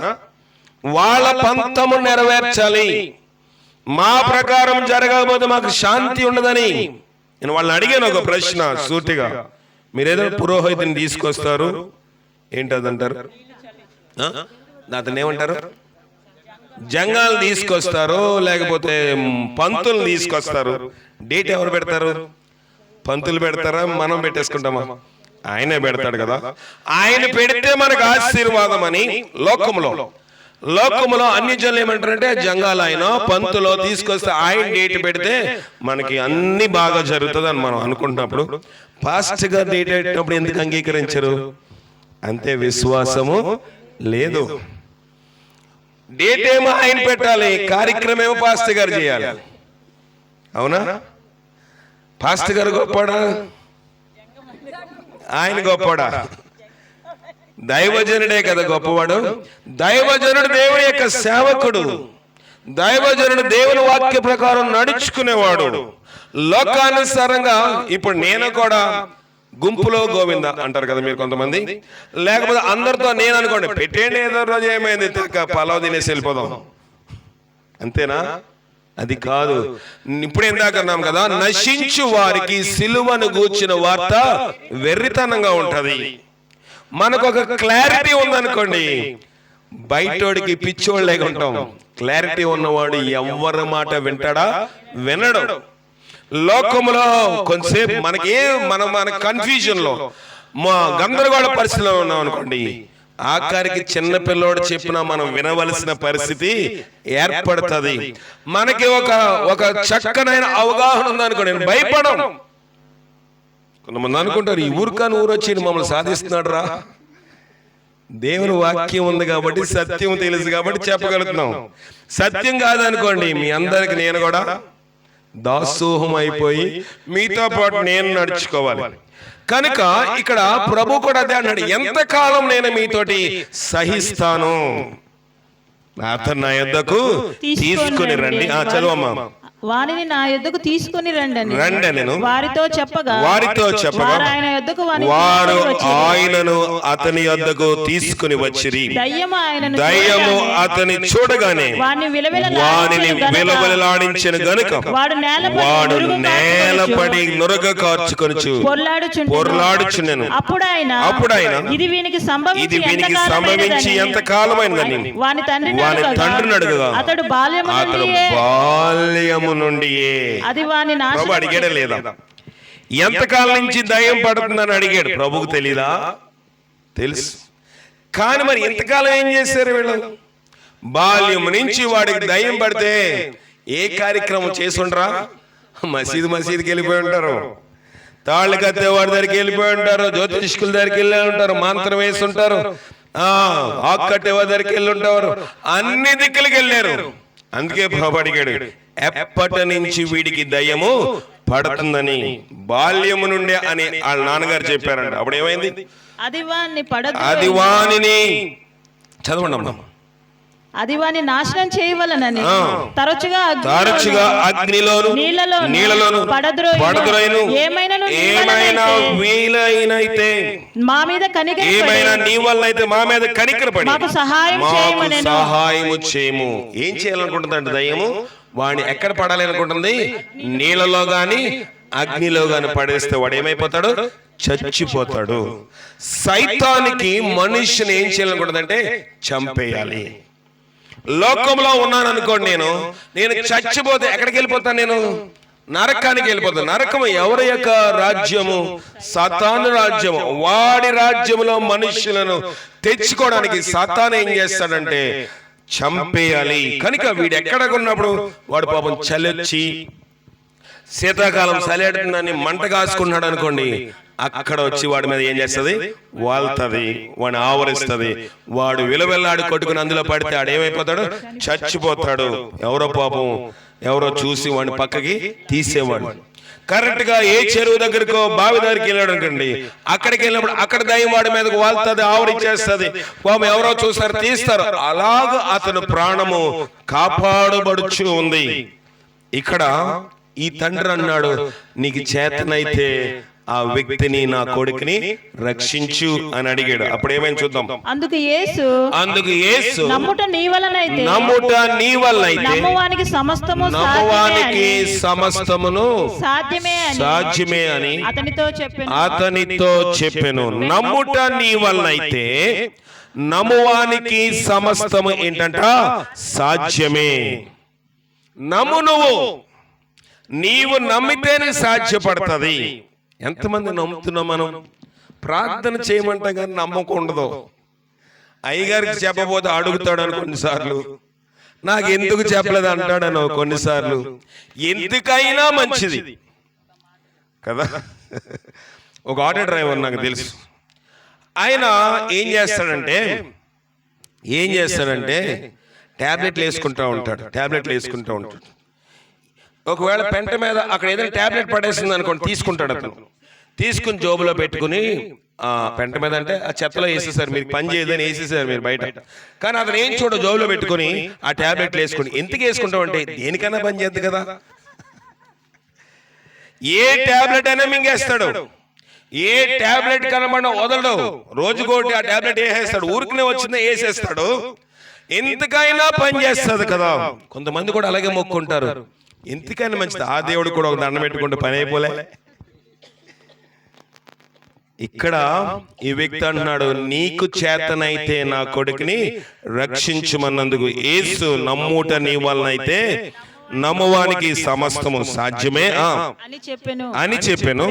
వాళ్ళ పంతము నెరవేర్చాలి, మా ప్రకారం జరగకపోతే మాకు శాంతి ఉండదని. నేను వాళ్ళని అడిగాను ఒక ప్రశ్న సూటిగా, మీరేదో పురోహితుని తీసుకొస్తారు ఏంటదంటారు, అతను ఏమంటారు, జంగాలు తీసుకొస్తారు లేకపోతే పంతులు తీసుకొస్తారు, డేట్ ఎవరు పెడతారు? పంతులు పెడతారా, మనం పెట్టేసుకుంటామా? ఆయనే పెడతాడు కదా. ఆయన పెడితే మనకు ఆశీర్వాదం అని లోకములో అన్ని జనులు ఏమంటారంటే జంగాలు ఆయన పంతులో తీసుకొస్తే ఆయన డేట్ పెడితే మనకి అన్ని బాగా జరుగుతుంది అని మనం అనుకుంటున్నప్పుడు పాస్ట్ గా డేట్ పెట్టినప్పుడు ఎందుకు అంగీకరించరు? అంతే, విశ్వాసము లేదు. డేట్ ఏమో ఆయన పెట్టాలి, కార్యక్రమం ఏమో పాస్టర్ గారు చేయాలి, అవునా? పాస్టర్ గారు గొప్పడా, ఆయన గొప్పడా? దైవజనుడే కదా గొప్పవాడు. దైవజనుడు దేవుని యొక్క సేవకుడు, దైవజనుడు దేవుని వాక్య ప్రకారం నడుచుకునేవాడు. లోకానుసారంగా ఇప్పుడు నేను కూడా గుంపులో గోవింద అంటారు కదా మీరు కొంతమంది, లేకపోతే అందరితో నేను అనుకోండి పెట్టేయండి, ఏదో రోజు ఏమైంది పలావ్ తినేసి వెళ్ళిపోదాం, అంతేనా? అది కాదు. ఇప్పుడు ఎందాక అన్నాం కదా, నశించు వారికి సిలువను గూర్చిన వార్త వెర్రితనంగా ఉంటది. మనకు ఒక క్లారిటీ ఉందనుకోండి, బయటోడికి పిచ్చోళ్ళగా ఉంటాం. క్లారిటీ ఉన్నవాడు ఎవరి మాట వింటాడా? వినడు. లోకములో కొంతసేపు మన కన్ఫ్యూజన్ లో మా గందరగోళ పరిస్థితిలో ఉన్నాం అనుకోండి, ఆఖరికి చిన్న పిల్లోడు చెప్పినా మనం వినవలసిన పరిస్థితి ఏర్పడుతుంది. మనకి ఒక చక్కనైన అవగాహన ఉందనుకోండి, నేను భయపడం. కొంతమంది అనుకుంటారు ఈ ఊరికాని ఊరు వచ్చి మమ్మల్ని సాధిస్తున్నాడు రా. దేవుని వాక్యం ఉంది కాబట్టి, సత్యం తెలుసు కాబట్టి చెప్పగలుగుతున్నాం. సత్యం కాదనుకోండి, మీ అందరికి నేను కూడా దాసోహం అయిపోయి మీతో పాటు నేను నడుచుకోవాలి. కనుక ఇక్కడ ప్రభు కూడా అదే అన్నాడు, ఎంతకాలం నేను మీతోటి సహిస్తాను, అతను నా యొద్దకు తీసుకుని రండి. చదువమ్మా. వారిని నా యొద్దకు తీసుకుని రండి నేను వారితో చెప్పగా వారు ఆయనను అతని యొద్దకు తీసుకుని వచ్చిరి. దయ్యము అతని చూడగానే వానిని విలవిలలాడించెను గనుక వాడు నేలపడి నురగ కార్చుకొనుచు పొర్లాడుచున్నెను. అప్పుడు ఆయన ఇది వీనికి సంభవించి ఎంత కాలమైందని వాని తండ్రిని అడుగగా అతడు బాల్యము నుండి ప్రభు అడిగాడే లేదా? ఎంతకాలం నుంచి దయ్యం పడుతుందని అడిగాడు. ప్రభుకు తెలీదా? తెలుసు. కానీ మరి ఎంతకాలం ఏం చేశారు వీళ్ళు? బాల్యం నుంచి వాడికి దయ్యం పడితే ఏ కార్యక్రమం చేసుండ్రా? మసీదుకి వెళ్ళిపోయి ఉంటారు, తాళ్ళు కత్తే వాడి దగ్గరికి వెళ్ళిపోయి ఉంటారు, జ్యోతిష్కుల దగ్గరికి వెళ్ళి ఉంటారు, మంత్రం వేసి ఉంటారు, ఆకు కట్టే వాడి దగ్గరికి వెళ్ళి ఉంటారు, అన్ని దిక్కులకి వెళ్ళారు. అందుకే ప్రభు అడిగాడు, ఎప్పటి నుంచి వీడికి దయ్యము పడుతుందని? బాల్యము నుండే అని వాళ్ళ నాన్నగారు చెప్పారంట. అప్పుడు ఏమైంది? అది వానిని చదవండి. అది వాని నాశనం చేయవలనని తరచుగా అగ్నిలోను నీళ్లలోను పడద్రోయును ఏమైనా వీలైనైతే మా మీద ఏమైనా నీ వల్ల అయితే మా మీద కనికరపడి మాకు సహాయము చేయము. ఏం చేయాలనుకుంటుందంటే దయ్యము వాడిని ఎక్కడ పడాలి అనుకుంటుంది? నీళ్ళలో గాని అగ్నిలో గాని పడేస్తే వాడు ఏమైపోతాడు? చచ్చిపోతాడు. సైతానికి మనుష్యుని ఏం చేయాలనుకుంటుందంటే చంపేయాలి. లోకంలో ఉన్నాను అనుకోండి, నేను చచ్చిపోతే ఎక్కడికి వెళ్ళిపోతాను? నేను నరకానికి వెళ్ళిపోతాను. నరకము ఎవరి యొక్క రాజ్యము? సాతాను రాజ్యము. వాడి రాజ్యములో మనుష్యులను తెచ్చుకోవడానికి సాతాను ఏం చేస్తాడంటే చంపేయాలి. కనుక వీడు ఎక్కడ ఉన్నప్పుడు వాడు పాపం చలొచ్చి శీతాకాలం చలేడుతుందని మంట కాసుకున్నాడు అనుకోండి, అక్కడ వచ్చి వాడి మీద ఏం చేస్తుంది? వాళ్తుంది, వాడిని ఆవరిస్తుంది. వాడు విలువెల్లాడి కొట్టుకుని అందులో పడితే ఆడేమైపోతాడు? చచ్చిపోతాడు. ఎవరో చూసి వాడిని పక్కకి తీసేవాడు. కరెక్ట్ గా ఏ చెరువు దగ్గరకో బావి దగ్గరికి వెళ్ళాడు అనుకోండి, అక్కడికి వెళ్ళినప్పుడు అక్కడ దయ్యం వాడి మీదకి వాళ్తుంది, ఆవరించేస్తుంది. పాపం ఎవరో చూస్తారు, తీస్తారు. అలాగ అతను ప్రాణము కాపాడబడుచు ఉంది. ఇక్కడ ఈ తండ్రి అన్నాడు, నీకు చేతనైతే ఆ వ్యక్తిని, నా కొడుకుని రక్షించు అని అడిగాడు. అప్పుడు ఏమైనా చూద్దాం. అందుకు యేసు నమ్ముట నీ వలనైతే నమ్మువానికి సమస్తమును సాధ్యమే అని అతనితో చెప్పెను. నమ్ముట నీ వలనైతే నమ్మువానికి సమస్తము ఏంటంట? సాధ్యమే. నమ్ము, నీవు నమ్మితేనే సాధ్యపడుతుంది. ఎంతమంది నమ్ముతున్నాం? మనం ప్రార్థన చేయమంటాం కానీ నమ్మకం ఉండదు. అయ్యగారికి చెప్పబోతే అడుగుతాడని కొన్నిసార్లు, నాకు ఎందుకు చెప్పలేదు అంటాడను కొన్నిసార్లు. ఎందుకైనా మంచిది కదా. ఒక ఆటో డ్రైవర్ నాకు తెలుసు. ఆయన ఏం చేస్తాడంటే ట్యాబ్లెట్లు వేసుకుంటూ ఉంటాడు. ఒకవేళ పెంట మీద అక్కడ ఏదైనా ట్యాబ్లెట్ పడేసింది అనుకోండి, తీసుకుంటాడు. అతను తీసుకుని జోబులో పెట్టుకుని పెంట మీద అంటే ఆ చెత్తలో వేసేసారు, మీరు పని చేయదని వేసేసారు మీరు బయట. కానీ అతను ఏం జోబులో పెట్టుకుని ఆ ట్యాబ్లెట్లు వేసుకుని, ఎందుకు వేసుకుంటాం అంటే దేనికైనా పని చేద్దు కదా. ఏ ట్యాబ్లెట్ అయినా మింగేస్తాడు, ఏ ట్యాబ్లెట్ కనబడినా వదలడు. రోజుకోటి ఆ ట్యాబ్లెట్ వేసేస్తాడు, ఊరికనే వచ్చిందా వేసేస్తాడు. ఎంతకైనా పని చేస్తుంది కదా. కొంతమంది కూడా అలాగే మొక్కుంటారు, ఎందుకైనా మంచిది. ఆ దేవుడు కూడా ఒక దండం పెట్టుకుంటే పని అయిపోలే. ఇక్కడ ఈ వ్యక్తి అంటున్నాడు, నీకు చేతనైతే నా కొడుకుని రక్షించుమన్నందుకు యేసు నమ్ముట నీ వలనైతే నమ్మువానికి సమస్తము సాధ్యమే అని చెప్పెను.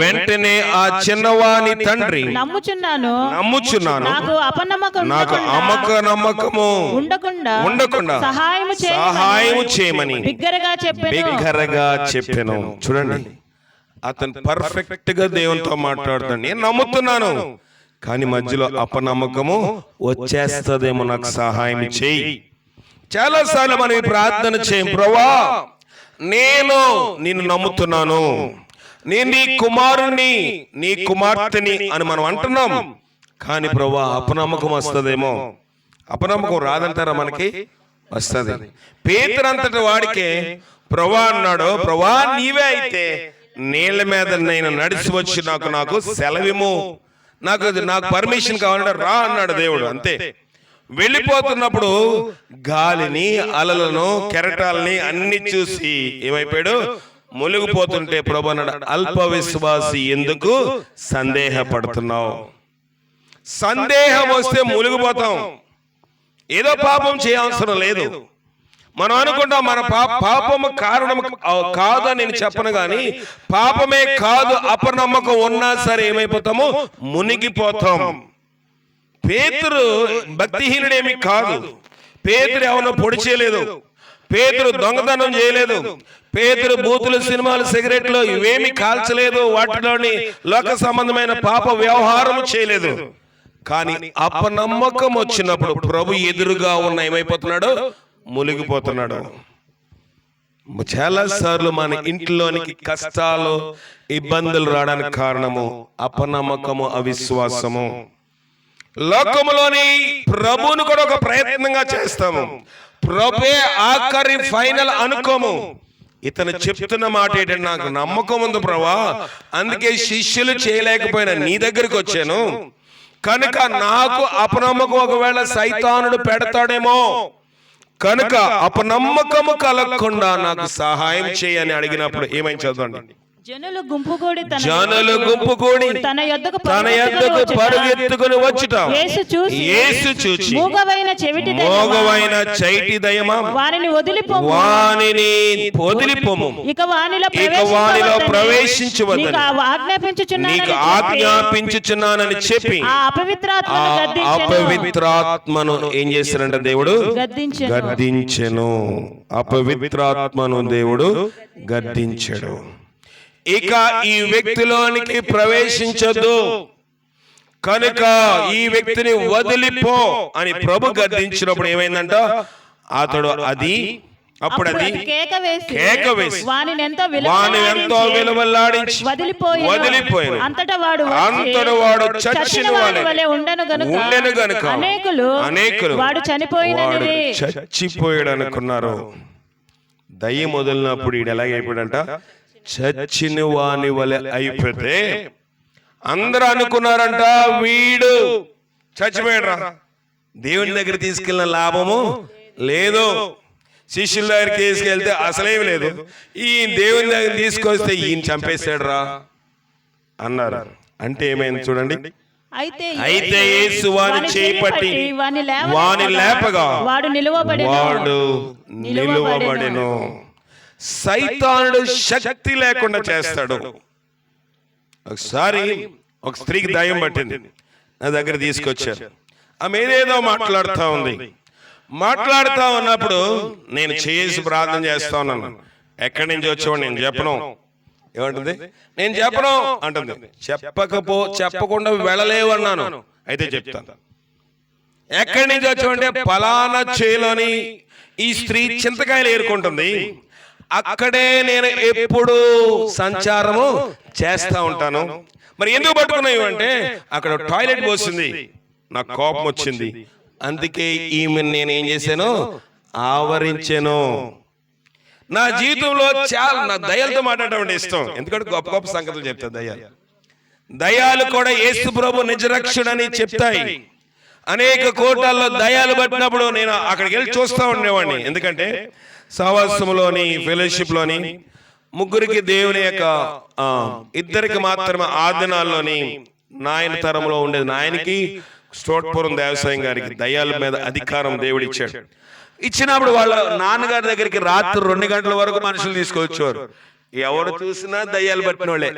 వెంటనే ఆ చిన్నవాని తండ్రి నమ్ముచున్నాను, నాకు అపనమ్మకము ఉండకుండా సహాయము చేయమని బిగ్గరగా చెప్పెను. చూడండి, అతను పర్ఫెక్ట్ గా దేవునితో మాట్లాడుతాడు. నేను నమ్ముతున్నాను, కానీ మధ్యలో అపనమ్మకము వచ్చేస్తదేమో, నాకు సహాయం చేయి. చాలా సార్లు మనం ప్రార్థన చేయం, ప్రభువా నేను నిన్ను నమ్ముతున్నాను, నేను నీ కుమారుని నీ కుమార్తెని అని మనం అంటున్నాం. కానీ ప్రభువా అపనమ్మకం వస్తుందేమో. అపనమ్మకం రాదంటారా? మనకి వస్తుంది. పేతురంతటి వాడికే ప్రభువా అన్నాడు, ప్రభువా నీవే అయితే నీళ్ళ మీద నేను నడిచి వచ్చి నాకు సెలవిము, నాకు పర్మిషన్ కావాలంటే రా అన్నాడు దేవుడు. అంతే. వెళ్ళిపోతున్నప్పుడు గాలిని, అలలను, కెరటాలని అన్ని చూసి ఏమైపోయాడు? మునిగిపోతుంటే ప్రభు అన్నాడు, అల్ప విశ్వాసి ఎందుకు సందేహపడుతున్నావు? సందేహం వస్తే మునిగిపోతాం. ఏదో పాపం చేయవసరం లేదు. మనం అనుకుంటాం మన పాపము కారణం కాదని నేను చెప్పను, కానీ పాపమే కాదు, అపనమ్మకం ఉన్నా సరే ఏమైపోతాము? మునిగిపోతాం. పేతురు భక్తిహీనుడేమి కాదు. పేతురు ఎవరినో పొడి చేయలేదు, పేతురు దొంగతనం చేయలేదు, పేతురు బూతులు, సినిమాలు, సిగరెట్లు ఇవేమి కాల్చలేదు, వాటిలోని లోక సంబంధమైన పాప వ్యవహారం చేయలేదు. కానీ అపనమ్మకం వచ్చినప్పుడు ప్రభు ఎదురుగా ఉన్న ఏమైపోతున్నాడు? మునిగిపోతున్నాడు. చాలా సార్లు మన ఇంట్లోనికి కష్టాలు, ఇబ్బందులు రావడానికి కారణము అపనమ్మకము, అవిశ్వాసము. లోకములోని ప్రభువును కూడా ఒక ప్రయత్నంగా చేస్తాము, ప్రభువే ఆఖరి ఫైనల్ అనుకోము. ఇతను చెప్తున్న మాట ఏంటంటే, నాకు నమ్మకం ఉంది ప్రభువా, అందుకే శిష్యులు చేయలేకపోయినా నీ దగ్గరికి వచ్చాను, కనుక నాకు అపనమ్మకం ఒకవేళ సైతానుడు పెడతాడేమో కనుక అపనమ్మకము కలగకుండా నాకు సహాయం చేయని అడిగినప్పుడు ఏమైంది చదవండి. జనులు గుంపు కూడి తన యొద్దకు పరుగెత్తుకుని వచ్చుట యేసు చూచి మూగవైన చెవిటి దయ్యమా వానిని వదిలిపోము, ఇక వానిలో ప్రవేశించవద్దని నీకు ఆజ్ఞాపించుచున్నానని చెప్పి ఆ అపవిత్రాత్మను ఏం చేశారంట దేవుడు? గద్దించెను. అపవిత్రాత్మను దేవుడు గద్దించెను. ఇక ఈ వ్యక్తిలోనికి ప్రవేశించొద్దు, కనుక ఈ వ్యక్తిని వదిలిపో అని ప్రభు గద్దించినప్పుడు ఏమైందంట? అతడు అప్పుడు కేక వేసి వానిని ఎంతో విలువలాడించి వదిలిపోయాను. అంతటా వాడు చచ్చిన వాడే ఉండెను గనుక అనేకులు వాడు చచ్చిపోయాడు అనుకున్నారు. దయ్యం వదిలినప్పుడు ఈడు ఎలాగైపోయాడంట? చచ్చిన వాని వలె అయిపోతే అందరూ అనుకున్నారంట వీడు చచ్చిపోయాడు, దేవుని దగ్గర తీసుకెళ్ళిన లాభము లేదు, శిష్యుల దగ్గరికి తీసుకెళ్తే అసలేమి లేదు, ఈ దేవుని దగ్గర తీసుకొస్తే ఈయన చంపేశాడు రా అన్నారు. అంటే ఏమైంది చూడండి. అయితే యేసు వాని చేపట్టి వాని లేపగా వాడు నిలువబడెను. సైతానుడు శక్తి లేకుండా చేస్తాడు. ఒకసారి ఒక స్త్రీకి దయ్యం పట్టింది, నా దగ్గర తీసుకొచ్చారు. ఆమె ఏదేదో మాట్లాడుతూ ఉన్నప్పుడు నేను చేసి ప్రార్థన చేస్తా ఉన్నాను. ఎక్కడి నుంచి వచ్చావు? నేను చెప్పను. ఏమంటుంది? నేను చెప్పను అంటుంది. చెప్పకుండా వెళ్ళలేవు అన్నాను. అయితే చెప్తాను. ఎక్కడి నుంచి వచ్చావంటే పలానా చేలోని ఈ స్త్రీ చింతకాయలు ఏరుకుంటుంది, అక్కడే నేను ఎప్పుడు సంచారము చేస్తా ఉంటాను. మరి ఎందుకు పట్టుకున్నావు అంటే అక్కడ టాయిలెట్ పోసింది, నాకు కోపం వచ్చింది, అందుకే ఈమె నేను ఏం చేశాను? ఆవరించాను. నా జీవితంలో చాలా నా దయ్యాలతో మాట్లాడటం ఇష్టం, ఎందుకంటే గొప్ప గొప్ప సంగతులు చెప్తాయి. దయ్యాలు కూడా యేసు ప్రభు నిజరక్షుడని చెప్తాయి. అనేక కోటాల్లో దయ్యాలు పట్టినప్పుడు నేను అక్కడికి వెళ్ళి చూస్తూ ఉండేవాడిని. ఎందుకంటే సహవాసంలోని ఫెలోషిప్ లోని ముగ్గురికి దేవుని యొక్క ఇద్దరికి మాత్రమే ఆ దినాల్లోని నాయన తరంలో ఉండేది. నాయనకి స్టోట్పురం దేవసాయం గారికి దయ్యాల మీద అధికారం దేవుడు ఇచ్చాడు. ఇచ్చినప్పుడు వాళ్ళ నాన్నగారి దగ్గరికి రాత్రి 2 గంటల వరకు మనుషులు తీసుకొచ్చేవారు. ఎవరు చూసినా దయ్యాలు పట్టిన వాళ్ళే.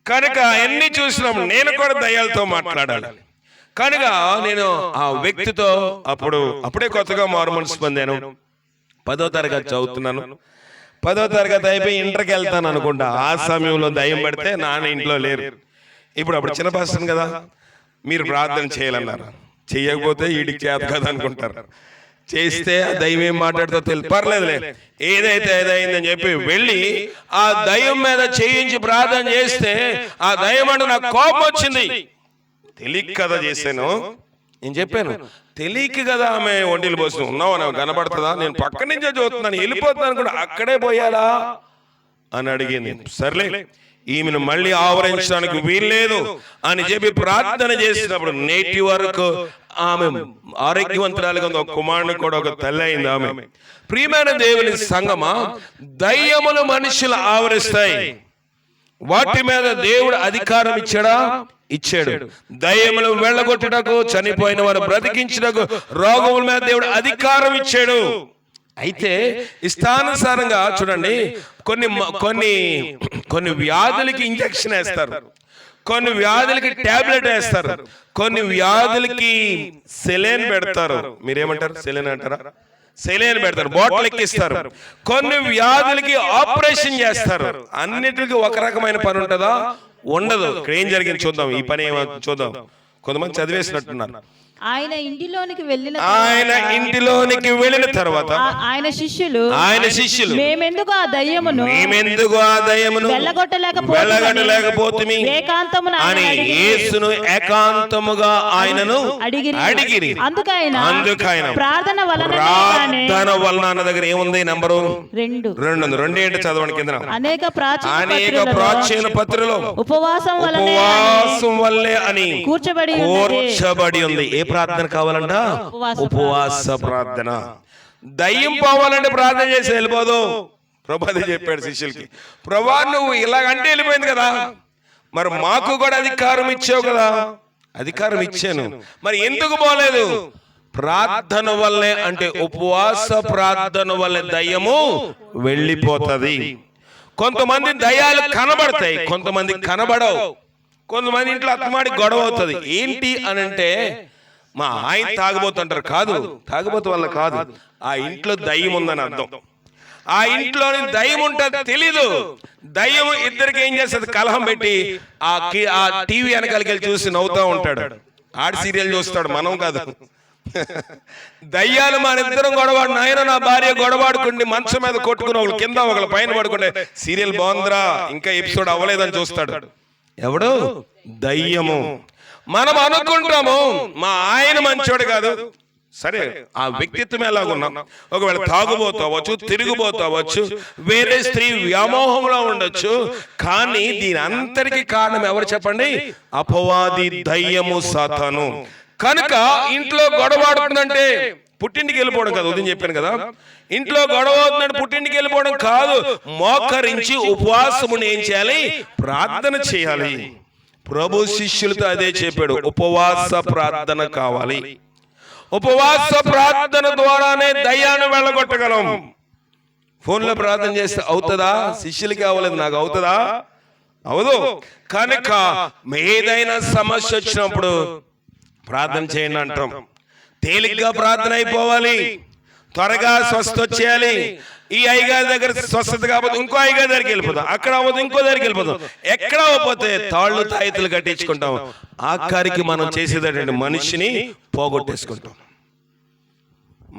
కనుక ఎన్ని చూసినాము నేను కూడా దయ్యాలతో మాట్లాడాలి. కనుక నేను ఆ వ్యక్తితో అప్పుడే కొత్తగా మారు మనసు పొందాను. 10వ తరగతి చదువుతున్నాను. 10వ తరగతి అయిపోయి ఇంటర్కి వెళ్తాను అనుకుంటా. ఆ సమయంలో దయ్యం పడితే నాన్న ఇంట్లో లేరు. అప్పుడు చిన్న పాస్టర్ కదా, మీరు ప్రార్థన చేయాలన్నారు. చెయ్యకపోతే వీడికి చేత కదా అనుకుంటారు. చేస్తే ఆ దయ్యం ఏం మాట్లాడుతో తెలియదు, పర్లేదులే ఏదైతే ఏదైందని చెప్పి వెళ్ళి ఆ దయ్యం మీద చేయించి ప్రార్థన చేస్తే ఆ దయ్యం అంటే నాకు కోపం వచ్చింది. తెలియక కదా చేశాను. నేను చెప్పాను, తెలియక కదా ఆమె ఒంటిలు పోసిన ఉన్నావు నాకు కనబడుతుందా? నేను పక్క నుంచే చూస్తున్నాను, వెళ్ళిపోతున్నాను కూడా అక్కడే పోయాలా అని అడిగింది. సర్లే ఈమెను మళ్ళీ ఆవరించడానికి వీల్లేదు అని చెప్పి ప్రార్థన చేసినప్పుడు నేటి వరకు ఆమె ఆరోగ్యవంతురాలుగా ఒక కుమారుని కూడా ఒక తల్లి అయింది ఆమె. ప్రియమైన దేవుని సంగమా, దయ్యములు మనుషులు ఆవరిస్తాయి. వాటి మీద దేవుడు అధికారం ఇచ్చాడు. దయ్యములు వెళ్ళగొట్టుటకు, చనిపోయిన వారు బ్రతికించుటకు, రోగముల మీద దేవుడు అధికారం ఇచ్చాడు. అయితే ఇష్టానుసారంగా చూడండి, కొన్ని వ్యాధులకి ఇంజెక్షన్ వేస్తారు, కొన్ని వ్యాధులకి టాబ్లెట్ వేస్తారు, కొన్ని వ్యాధులకి సెలైన్ పెడతారు. మీరేమంటారు? సెలైన్ అంటారా? సెలైన్ పెడతారు, బాటిల్ ఎక్కిస్తారు. కొన్ని వ్యాధులకి ఆపరేషన్ చేస్తారు. అన్నిటికీ ఒక రకమైన పని ఉంటుందా? ఉండదు. ఇక్కడ ఏం జరిగింది చూద్దాం. ఈ పని ఏమో చూద్దాం. కొంతమంది చదివేసినట్టున్నారు. ఆయన ఇంటిలోనికి వెళ్ళిన తర్వాత ఆయన శిష్యులు మేమెందుకు ఆ దయ్యమును వెళ్ళగొట్టలేకపోతుమి అని యేసును ఏకాంతముగా ఆయనను అడిగిరి. అందుకైన ప్రార్థన వలన అన్న దగ్గర ఏముంది? నంబరు 2 ఉంది. 2 ఏంటి? చదవండి కింద. అనేక ప్రాచీన పత్రికలో ఉపవాసం వల్లే అని కూర్చబడి ఉంది. ఏ ప్రార్థన కావాలంట? ఉపవాస ప్రార్థన. దయ్యం పోవాలంటే ప్రార్థన చేసి వెళ్ళిపోదు. ప్రభు అదే చెప్పాడు శిష్యులకి, ప్రభా నువ్వు ఇలాగంటే వెళ్ళిపోయింది కదా, మరి మాకు కూడా అధికారం ఇచ్చావు కదా. అధికారం ఇచ్చాను, మరి ఎందుకు పోలేదు? ప్రార్థన వల్లే, అంటే ఉపవాస ప్రార్థన వల్లే దయ్యము వెళ్ళిపోతుంది. కొంతమంది దయ్యాలు కనబడతాయి, కొంతమంది కనబడవు. కొంతమంది ఇంట్లో అత్తమాడి గొడవ అవుతుంది. ఏంటి అని అంటే, మా ఆయన తాగబోతుంటారు. కాదు, తాగబోతు వల్ల కాదు, ఆ ఇంట్లో దయ్యం ఉందని అర్థం. ఆ ఇంట్లోని దయ్యం ఉంటుంది తెలీదు. దయ్యం ఇద్దరికి ఏం చేస్తుంది, కలహం పెట్టి ఆ టీవీ వెనకాలకి వెళ్ళి చూసి నవ్వుతూ ఉంటాడు. ఆడి సీరియల్ చూస్తాడు, మనం కాదు. దయ్యాలు మన ఇద్దరం గొడవాడు, నాయన నా భార్య గొడవాడుకుండి మంచం మీద కొట్టుకుని ఒకళ్ళు కింద ఒకళ్ళు పైన పడుకుంటే సీరియల్ బాగుందిరా, ఇంకా ఎపిసోడ్ అవ్వలేదని చూస్తాడు. ఎవడు? దయ్యము. మనం అనుకుంటాము మా ఆయన మంచోడు కాదు. సరే, ఆ వ్యక్తిత్వం ఎలాగున్నాం, ఒకవేళ తాగుబోతావచ్చు, తిరిగిపోతావచ్చు, వేరే స్త్రీ వ్యామోహంలో ఉండొచ్చు. కానీ దీని అంతటికి కారణం ఎవరు చెప్పండి? అపవాది, దయ్యము, సాతాను. కనుక ఇంట్లో గొడవ ఆడుతుందంటే పుట్టింటికి వెళ్ళిపోవడం కాదు. ఉదయం చెప్పాను కదా, ఇంట్లో గొడవ అవుతుందంటే పుట్టింటికి వెళ్ళిపోవడం కాదు. మోకరించి ఉపవాసముని ఏం చేయాలి? ప్రార్థన చేయాలి. ప్రభు శిష్యులతో అదే చెప్పాడు, ఉపవాస ప్రార్థన కావాలి. ఉపవాస ప్రార్థన ద్వారానే దయ్యాన్ని వెళ్ళగొట్టగలం. ఫోన్లో ప్రార్థన చేస్తే అవుతుందా? శిష్యులకి అవ్వలేదు, నాకు అవుతుందా? అవదు. కనుక ఏదైనా సమస్య వచ్చినప్పుడు ప్రార్థన చేయండి అంటాం. తేలిగ్గా ప్రార్థన అయిపోవాలి, త్వరగా స్వస్థత వచ్చేయాలి. ఈ అయ్యగారి దగ్గర స్వస్థత కాకపోతే ఇంకో అయ్యగారి దగ్గరికి వెళ్ళిపోతాం, అక్కడ అవ్వదు ఇంకో దగ్గరికి వెళ్ళిపోతాం. ఎక్కడ అవ్వకపోతే తాళ్ళు తాయితులు కట్టించుకుంటాం. ఆఖరికి మనం చేసేటటువంటి మనిషిని పోగొట్టేసుకుంటాం.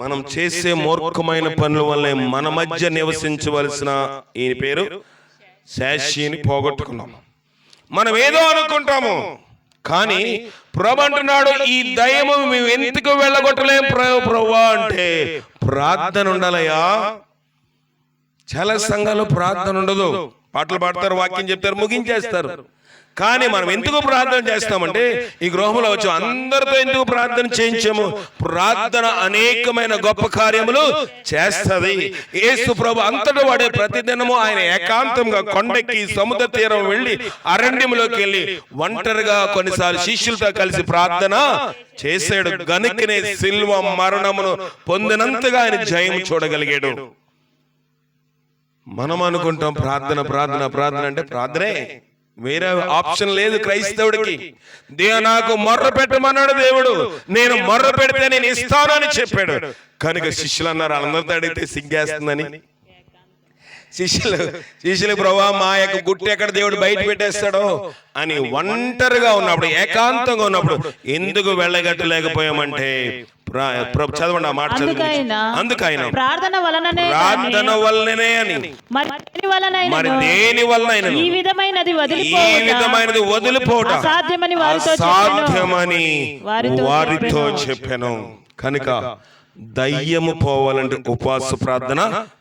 మనం చేసే మూర్ఖమైన పనుల వల్లే మన మధ్య నివసించవలసిన ఈయన పేరు శాషిని పోగొట్టుకున్నాం. మనం ఏదో అనుకుంటాము, కానీ ప్రభు అంటున్నాడు ఈ దయ్యము మేము ఎందుకు వెళ్ళగొట్టలేం ప్రభువా అంటే ప్రార్థన ఉండాలయ్యా. చాలా సంఘాలు ప్రార్థన ఉండదు, పాటలు పాడతారు, వాక్యం చెప్తారు, ముగించేస్తారు. కానీ మనం ఎందుకు ప్రార్థన చేస్తామంటే, ఈ గృహంలో వచ్చి అందరితో ఎందుకు ప్రార్థన చేయించాము? ప్రార్థన అనేకమైన గొప్ప కార్యములు చేస్తది. యేసు ప్రభు అంతటా వాడే ప్రతిదినము ఆయన ఏకాంతంగా కొండెక్కి సముద్ర తీరం వెళ్ళి అరణ్యంలోకి వెళ్ళి ఒంటరిగా కొన్నిసార్లు శిష్యులతో కలిసి ప్రార్థన చేశాడు. గనుకనే సిల్వ మరణమును పొందినంతగా ఆయన జయం చూడగలిగాడు. మనం అనుకుంటాం ప్రార్థన ప్రార్థన ప్రార్థన అంటే ప్రార్థనే, వేరే ఆప్షన్ లేదు క్రైస్తవుడికి. నాకు మొర్ర పెట్టమన్నాడు దేవుడు, నేను మొర్ర పెడితే నేను ఇస్తాను అని చెప్పాడు. కనుక శిష్యులు అన్నారు, అందరితో అడిగితే సిగ్గేస్తుందని. శిష్యులు ప్రభువా మా యొక్క గుట్టు ఎక్కడ దేవుడు బయట పెట్టేస్తాడో అని ఒంటరిగా ఉన్నప్పుడు, ఏకాంతంగా ఉన్నప్పుడు ఎందుకు వెళ్ళగట్టలేకపోయామంటే, చదవండి ఆ మాట చదవండి. అందుకైనా ప్రార్థన వల్లనే అని, మరి దేని వలన ఈ విధమైనది వదిలిపోవడం అసాధ్యమని వారితో చెప్పాను. కనుక దయ్యము పోవాలంటే ఉపవాస ప్రార్థన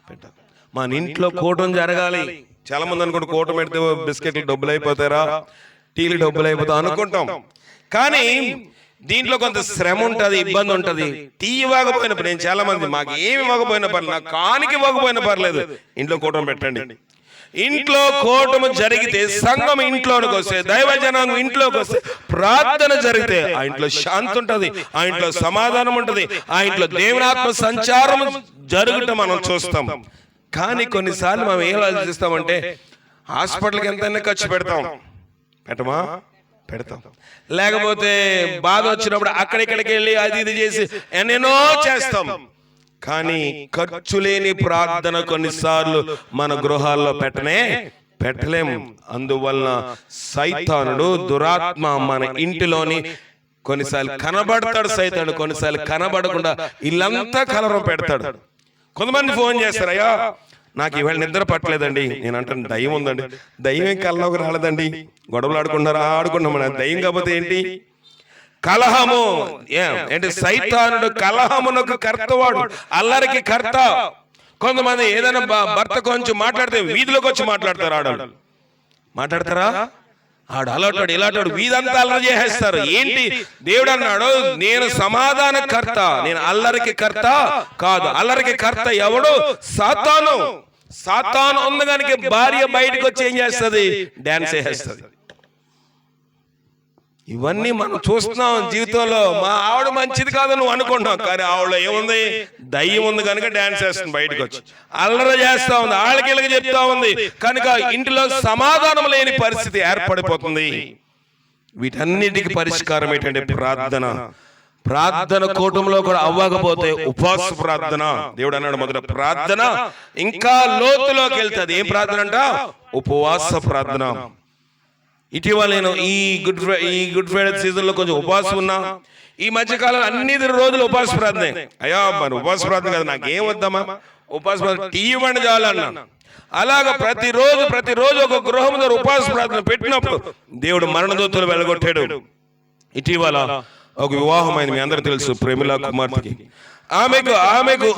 పెట్టాలి. మన ఇంట్లో కూటం జరగాలి. చాలా మంది అనుకుంటే కూటం పెడితే బిస్కెట్లు డబ్బులు అయిపోతారా, టీలు డబ్బులు అయిపోతా అనుకుంటాం. కానీ దీంట్లో కొంత శ్రమ ఉంటుంది, ఇబ్బంది ఉంటుంది. టీ ఇవ్వకపోయినప్పుడు, నేను చాలా మంది మాకు ఏమి ఇవ్వకపోయినా పర్లేదు, నాకు కానికి ఇవ్వకపోయినా పర్లేదు, ఇంట్లో కూటం పెట్టండి. ఇంట్లో కూటము జరిగితే, సంఘం ఇంట్లోకి వస్తే, దైవజనాంగం ఇంట్లోకి వస్తే, ప్రార్థన జరిగితే ఆ ఇంట్లో శాంతి ఉంటుంది, ఆ ఇంట్లో సమాధానం ఉంటుంది, ఆ ఇంట్లో దేవునాత్మ సంచారం జరుగుట మనం చూస్తాం. కానీ కొన్నిసార్లు మనం ఏం ఆలోచిస్తామంటే, హాస్పిటల్కి ఎంతైనా ఖర్చు పెడతాం, పెట్టమా? పెడతాం. లేకపోతే బాధ వచ్చినప్పుడు అక్కడిక్కడికి వెళ్ళి అది ఇది చేసి ఎన్నెన్నో చేస్తాం. కానీ ఖర్చు లేని ప్రార్థన కొన్నిసార్లు మన గృహాల్లో పెట్టలేం. అందువలన సైతానుడు, దురాత్మ మన ఇంటిలోని కొన్నిసార్లు కనబడతాడు సైతాను, కొన్నిసార్లు కనబడకుండా ఇల్లంతా కలవరం పెడతాడు. కొంతమంది ఫోన్ చేస్తారు, అయ్యా నాకు ఇవాళ నిద్ర పట్టలేదండి. నేను అంటాను దయ్యం ఉందండి. దయ్యం ఏం కల్లోకి రాలేదండి, గొడవలు ఆడుకుంటున్నాం. దయ్యం కాకపోతే ఏంటి? కలహము ఏంటి? సైతానుడు కలహమునకు కర్తవాడు, అల్లరికి కర్త. కొంతమంది ఏదైనా భర్త కొంచెం మాట్లాడితే వీధిలోకి వచ్చి మాట్లాడతారు. ఆడవాళ్ళు మాట్లాడతారా? ఆడు అలాంటాడు ఇలాంటాడు వీధంతా అల్లరి చేసేస్తారు. ఏంటి దేవుడు అన్నాడు, నేను సమాధాన కర్త, నేను అల్లరికి కర్త కాదు. అల్లరికి కర్త ఎవడు? సాతాను. సాతాను ఉన్నదానికి భార్య బయటకు వచ్చి ఏం చేస్తుంది? డాన్స్ చేసేస్తుంది. ఇవన్నీ మనం చూస్తున్నాం జీవితంలో. మా ఆవిడ మంచిది కాదు నువ్వు అనుకుంటున్నావు, కానీ ఆవిడ ఏముంది? దయ్యం ఉంది కనుక డాన్స్ చేస్తుంది, బయటకు వచ్చి అల్లరి చేస్తా ఉంది, ఆళ్ళకిళ్ళకి చెప్తా ఉంది, కనుక ఇంటిలో సమాధానం లేని పరిస్థితి ఏర్పడిపోతుంది. వీటన్నిటికి పరిష్కారం ఏంటంటే ప్రార్థన. ప్రార్థన కూటంలో కూడా అవ్వకపోతే ఉపవాస ప్రార్థన. దేవుడు అన్నాడు మొదట ప్రార్థన ఇంకా లోతులోకి వెళ్తుంది. ఏం ప్రార్థన అంట? ఉపవాస ప్రార్థన. ఇటీవల నేను ఈ గుడ్ ఫ్రైడే సీజన్ లో కొంచెం ఉపవాసం ఉన్నా. ఈ మధ్యకాలం అన్ని రోజులు ఉపవాస ప్రార్థనే. అయ్యా మరి ఉపవాస ప్రార్థన కదా, నాకేం వద్దామా, ఉపవాస ప్రార్థన టీ ఇవ్వండి చాలన్నా. అలాగా ప్రతిరోజు ఒక గృహం దగ్గర ఉపవాస ప్రార్థన పెట్టినప్పుడు దేవుడు మరణదూతలు వెళ్ళగొట్టాడు. ఇటీవల ఒక వివాహమైంది, మీ అందరూ తెలుసు, ప్రేమిలా కుమార్తెకి. ఆమెకు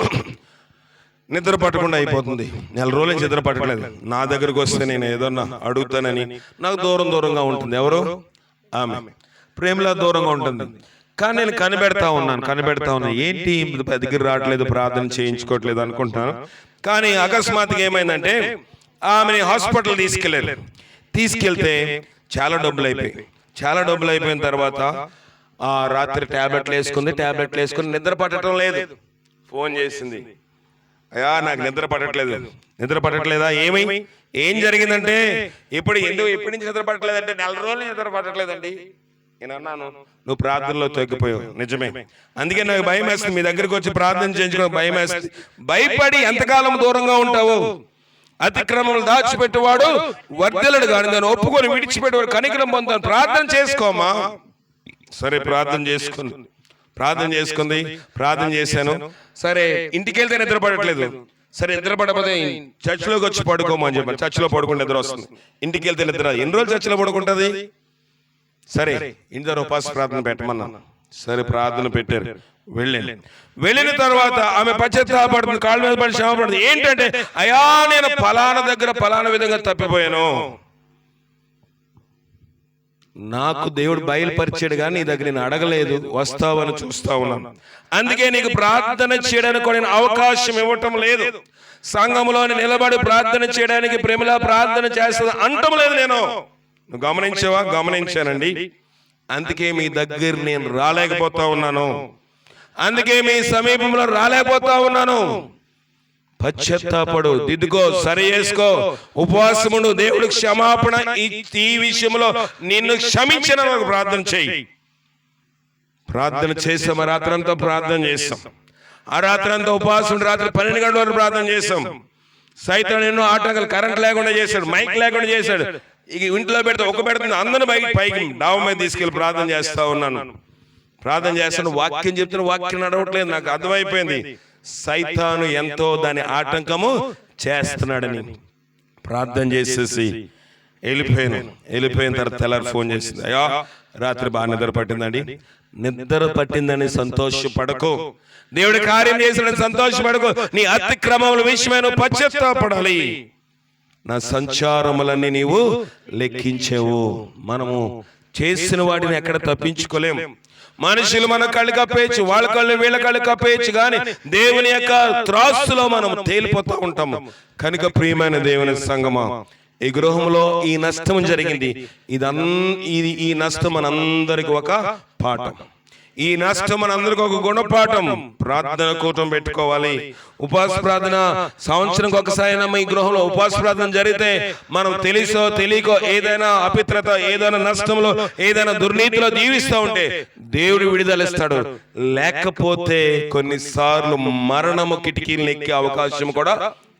నిద్ర పట్టకుండా అయిపోతుంది. 4 రోజుల నుంచి నిద్ర పట్టలేదు. నా దగ్గరకు వస్తే నేను ఏదన్నా అడుగుతానని నాకు దూరంగా ఉంటుంది. ఎవరు? ఆమె. ప్రేమలా దూరంగా ఉంటుంది. కానీ నేను కనిపెడతా ఉన్నాను, ఏంటి దగ్గర రావట్లేదు, ప్రార్థన చేయించుకోవట్లేదు అనుకుంటున్నాను. కానీ అకస్మాత్తుగా ఏమైందంటే ఆమెని హాస్పిటల్ తీసుకెళ్తే చాలా డబ్బులు అయిపోయిన తర్వాత ఆ రాత్రి టాబ్లెట్లు వేసుకుని నిద్ర పట్టడం లేదు. ఫోన్ చేసింది, అయ్యా నాకు నిద్ర పట్టట్లేదా? ఏం జరిగిందంటే ఎప్పటి నుంచి నిద్ర పట్టలేదంటే 4 రోజులు నిద్ర పట్టట్లేదండి. నేను అన్నాను, నువ్వు ప్రార్థనలో తగ్గిపోయావు. నిజమే, అందుకే నాకు భయం వేస్తుంది, మీ దగ్గరికి వచ్చి ప్రార్థన చేయించుకోవడం భయం వేస్తుంది. భయపడి ఎంతకాలం దూరంగా ఉంటావు? అతిక్రమములు దాచిపెట్టేవాడు వర్ధలడు, కానీ దాన్ని ఒప్పుకొని విడిచిపెట్టేవాడు కనికరం పొందుతాను. ప్రార్థన చేసుకోమా. సరే ప్రార్థన చేసుకుంది. ప్రార్థన చేశాను. సరే ఇంటికి వెళ్తే నిద్ర పడట్లేదు. సరే నిద్ర పడకపోతే చర్చిలోకి వచ్చి పడుకోమని చెప్పాను. చర్చిలో పడుకుంటే నిద్ర వస్తుంది. ఇంటికి వెళ్తే నిద్ర. ఎన్ని రోజులు చర్చిలో పడుకుంటుంది? సరే ఇంటి దగ్గర ఉపవాస ప్రార్థన పెట్టమన్నాను. సరే ప్రార్థన పెట్టారు. వెళ్ళిన తర్వాత ఆమె పశ్చాత్తాపడుతుంది, కాళ్ళ మీద పడి శ్రమపడుతుంది. ఏంటంటే, అయ్యా నేను ఫలానా దగ్గర ఫలానా విధంగా తప్పిపోయాను, నాకు దేవుడు బయలుపరిచాడు కానీ నీ దగ్గర నేను అడగలేదు, వస్తావని చూస్తా ఉన్నాను. అందుకే నీకు ప్రార్థన చేయడానికి కూడా నేను అవకాశం ఇవ్వటం లేదు. సంఘములోని నిలబడి ప్రార్థన చేయడానికి ప్రేమలా ప్రార్థన చేస్తా అంటం లేదు. నేను నువ్వు గమనించావా? గమనించానండి. అందుకే మీ దగ్గర నేను రాలేకపోతా ఉన్నాను. అందుకే మీ సమీపంలో రాలేకపోతా ఉన్నాను. పశ్చాత్తాపడు, దిద్దుకో, సరి చేసుకో, ఉపవాసమును, దేవుడు క్షమాపణ ఈ విషయంలో నిన్ను క్షమించిన ప్రార్థన చేయి. ప్రార్థన చేసాం. రాత్రంతా ప్రార్థన చేస్తాం. ఆ రాత్రంతా ఉపవాసం, రాత్రి 12 గంటల వరకు ప్రార్థన చేస్తాం. సైతం ఎన్నో ఆటంకాలు, కరెంట్ లేకుండా చేశాడు, మైక్ లేకుండా చేశాడు. ఇక ఇంట్లో పెడితే ఒక పెడుతుంది, అందరిని పైకి డాబా మీద తీసుకెళ్ళి ప్రార్థన చేస్తా ఉన్నాను. ప్రార్థన చేస్తాను, వాక్యం చెప్తున్న వాక్యం నడవట్లేదు. నాకు అర్థమైపోయింది సైతాను ఎంతో దాని ఆటంకము చేస్తున్నాడని. ప్రార్థన చేసేసి వెళ్ళిపోయిన తర్వాత తెల్లారి ఫోన్ చేసింది, అయ్యా రాత్రి బాగా నిద్ర పట్టిందండి. నిద్ర పట్టిందని సంతోషపడకు, దేవుడి కార్యం చేసిన సంతోషపడకు. నీ అతిక్రమముల విషయమైన పశ్చాత్తాపడాలి. నా సంచారములన్నీ నీవు లెక్కించావు. మనము చేసిన వాటిని ఎక్కడ తప్పించుకోలేము. మనుషులు మన కళ్ళు కప్పేయచ్చు, వాళ్ళ కళ్ళు వీళ్ళ కళ్ళు కప్పేయచ్చు, కానీ దేవుని యొక్క త్రాసులో మనం తేలిపోతూ ఉంటాము. కనుక ప్రియమైన దేవుని సంగమా, ఈ గృహంలో ఈ నష్టం జరిగింది. ఈ నష్టం మనందరికి ఒక పాఠం. ఈ నష్టం మనందరికి ఒక గుణపాఠం. ప్రార్థన కూటం పెట్టుకోవాలి. ఉపవాస ప్రార్థన సంవత్సరం ఒకసారి ఈ గృహంలో ఉపవాస ప్రార్థన జరిగితే మనం తెలుసో తెలియకో ఏదైనా అపిత్రత, ఏదైనా నష్టంలో, ఏదైనా దుర్నీతిలో జీవిస్తూ ఉంటే దేవుడు విడుదలిస్తాడు. లేకపోతే కొన్నిసార్లు మరణము కిటికీలు ఎక్కే అవకాశం కూడా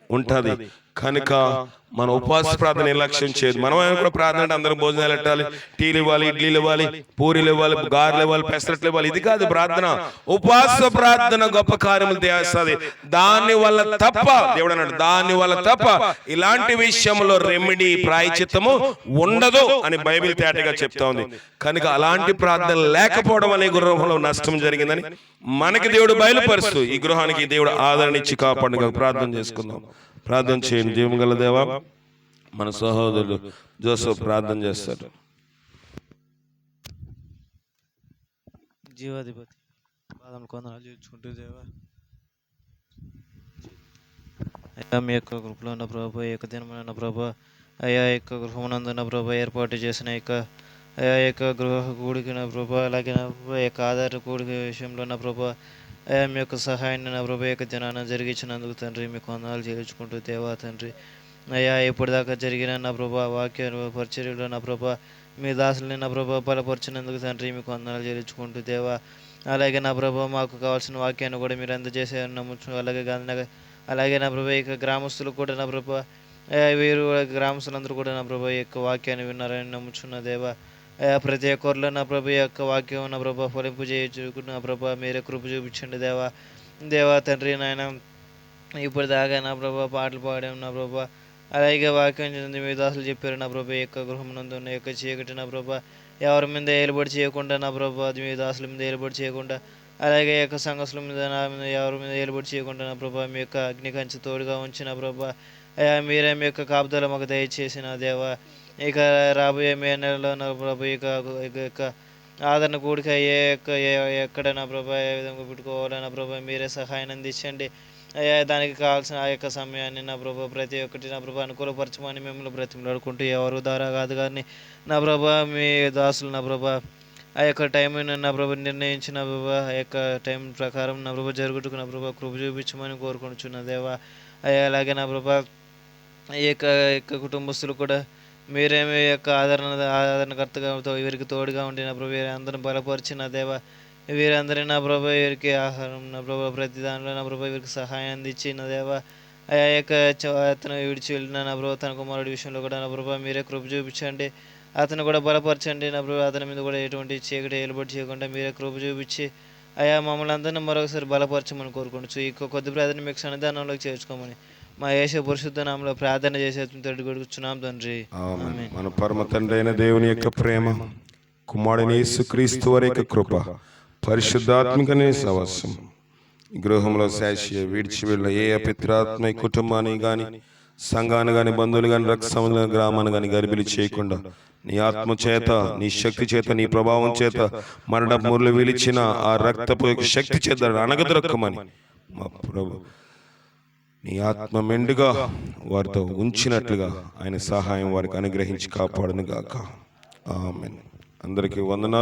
ఉంటది. కనుక మన ఉపవాస ప్రార్థన నిర్లక్ష్యం చేయదు. మనం కూడా ప్రార్థన అంటే అందరూ భోజనాలు పెట్టాలి, టీలు ఇవ్వాలి, ఇడ్లీలు ఇవ్వాలి, పూరీలు ఇవ్వాలి, గారెలు ఇవ్వాలి, పెసరట్లు ఇవ్వాలి. ఇది కాదు ప్రార్థన. ఉపవాస ప్రార్థన గొప్ప కార్యములు చేస్తుంది. దాని వల్ల తప్ప, దేవుడు అన్నాడు, దాని వల్ల తప్ప ఇలాంటి విషయంలో రెమెడీ, ప్రాయచిత్తము ఉండదు అని బైబిల్ తేటగా చెప్తా ఉంది. కనుక అలాంటి ప్రార్థన లేకపోవడం అనే గృహంలో నష్టం జరిగిందని మనకి దేవుడు బయలుపరుస్తూ ఈ గృహానికి దేవుడు ఆదరణ ఇచ్చి కాపాడు. ప్రార్థన చేసుకుందాం. ప్రార్థన చేయండి. జీవం గల దేవా, మన సహోదరుడు జోసెఫ్ ప్రార్థన చేస్తాడు. జీవాధిపతి పాదములు కొందనాలు చేర్చుకుంటూ దేవా, అయ్యా మీ యొక్క కృపలో ఉన్న ప్రభా, ఈ యొక్క దినమైన ప్రభా, అయ్యా యొక్క గృహమునందున్న ప్రభా ఏర్పాటు చేసిన అయ్యా యొక్క గృహ కూడికిన ప్రభా, అలాగే నా ప్రభా యొక్క ఆధార కూడిక విషయంలో ఉన్న ప్రభా, అయ్యా మీ యొక్క సహాయాన్ని నా ప్రభా యొక్క దినాన్ని జరిగించినందుకు తండ్రి మీకు వందనాలు చేర్చుకుంటూ దేవా తండ్రి, అయ్యా ఇప్పటిదాకా జరిగిన నా ప్రభా వాక్య పరిచర్యలో నా ప్రభా మీ దాసుల్ని నా ప్రభా బలపరిచినందుకు తండ్రి మీకు వందనాలు చెల్లించుకుంటూ దేవా, అలాగే నా ప్రభా మాకు కావాల్సిన వాక్యాన్ని కూడా మీరు అందజేసారని నమ్ముచు, అలాగే నా ప్రభా ఇక గ్రామస్తులు కూడా నా ప్రభా వీరు గ్రామస్తులందరూ కూడా నా ప్రభా యొక్క వాక్యాన్ని విన్నారని నమ్ముచున్న దేవా, ప్రతి ఒక్కరిలో నా ప్రభా యొక్క వాక్యం నా ప్రభా ఫలింపు చేయొచ్చు నా ప్రభా మీరే కృప చూపించండి దేవా తండ్రి నాయన. ఇప్పుడు దాకా నా ప్రభా పాటలు పాడాం నా ప్రభా, అలాగే వాక్యం చెంది మీ దాసులు చెప్పారు నా ప్రభా యొక్క గృహమునందు ఉన్న యొక్క చీకటి నా ప్రభా ఎవరి మీద ఏలుబడి చేయకుండా నా ప్రభా అది మీ దాసుల మీద ఏలుబడి చేయకుండా, అలాగే యొక్క సంఘసుల మీద నా మీద ఎవరి మీద ఏలుబడి చేయకుండా నా ప్రభా మీ యొక్క అగ్ని కంచి తోడుగా ఉంచిన ప్రభా, మీరే మీ యొక్క కాపుదల మాకు దయచేసిన దేవా, ఇక రాబోయే మే నెలలో నా ప్రభా ఇక ఆదరణ కూడిక ఎక్కడ నా ప్రభా ఏ విధంగా పెట్టుకోవాలో నా ప్రభా మీరే సహాయాన్ని అందించండి. దానికి కావాల్సిన ఆ యొక్క సమయాన్ని నా ప్రభా ప్రతి ఒక్కటి నా ప్రభా అనుకూలపరచమని మిమ్మల్ని బ్రతిమలాడుకుంటూ ఎవరు ద్వారా కాదు కానీ నా ప్రభా మీ దాసులు నా ప్రభా ఆ యొక్క టైంని నా ప్రభా నిర్ణయించిన ప్రభా ఆ యొక్క టైం ప్రకారం నా ప్రభా జరుగుటకు నా ప్రభా కృప చూపించమని కోరుకుంటున్న దేవా. అలాగే నా ప్రభా ఈ యొక్క కుటుంబస్తులు కూడా మీరేమి యొక్క ఆదరణకర్తగా వీరికి తోడుగా ఉండి నా ప్రభా వీరందరిని బలపరిచిన దేవా, వీరందరి నా ప్రభా వీరికి ఆహారం నా ప్రభా ప్రతి దానిలో నా ప్రభా వీరికి సహాయం అందించిన దేవా, ఆ యొక్క అతను విడిచి వెళ్ళిన నా ప్రభా తన కుమారుడి విషయంలో కూడా నా ప్రభా మీరే కృప చూపించండి, అతను కూడా బలపరచండి నా ప్రభా, అతని మీద కూడా ఎటువంటి చీకటి ఏలుబడి చేయకుండా మీరే కృప చూపించి మమ్మల్ని అందరినీ మరొకసారి బలపరచమని కోరుకుంటూ ఈ కొద్ది ప్రార్థన మీకు సన్నిధానంలోకి చేర్చుకోమని మా యేసు పరిశుద్ధ నామములో ప్రార్థన చేసే గడుగుచున్నాం తండ్రి. ఆమేన్. మన పరమ తండ్రి అయిన దేవుని యొక్క ప్రేమ, కుమారుడైన యేసుక్రీస్తు వారి యొక్క కృప, పరిశుద్ధాత్మికనే సహవాసం గృహంలో శాశ్వత విడిచి వెళ్ళిన ఏ అపిత్రాత్మ కుటుంబాన్ని కానీ సంఘాన్ని కానీ బంధువులు కానీ రక్త సంబంధ గ్రామాన్ని కానీ గర్భిలి చేయకుండా నీ ఆత్మ చేత నీ శక్తి చేత నీ ప్రభావం చేత మరణ మురళి విలిచిన ఆ రక్తపు శక్తి చేత అనగదొరక్కమని మా ప్రభు నీ ఆత్మ మెండుగా వారితో ఉంచినట్లుగా ఆయన సహాయం వారికి అనుగ్రహించి కాపాడును గాక. ఆమేన్. అందరికీ వందనాలు.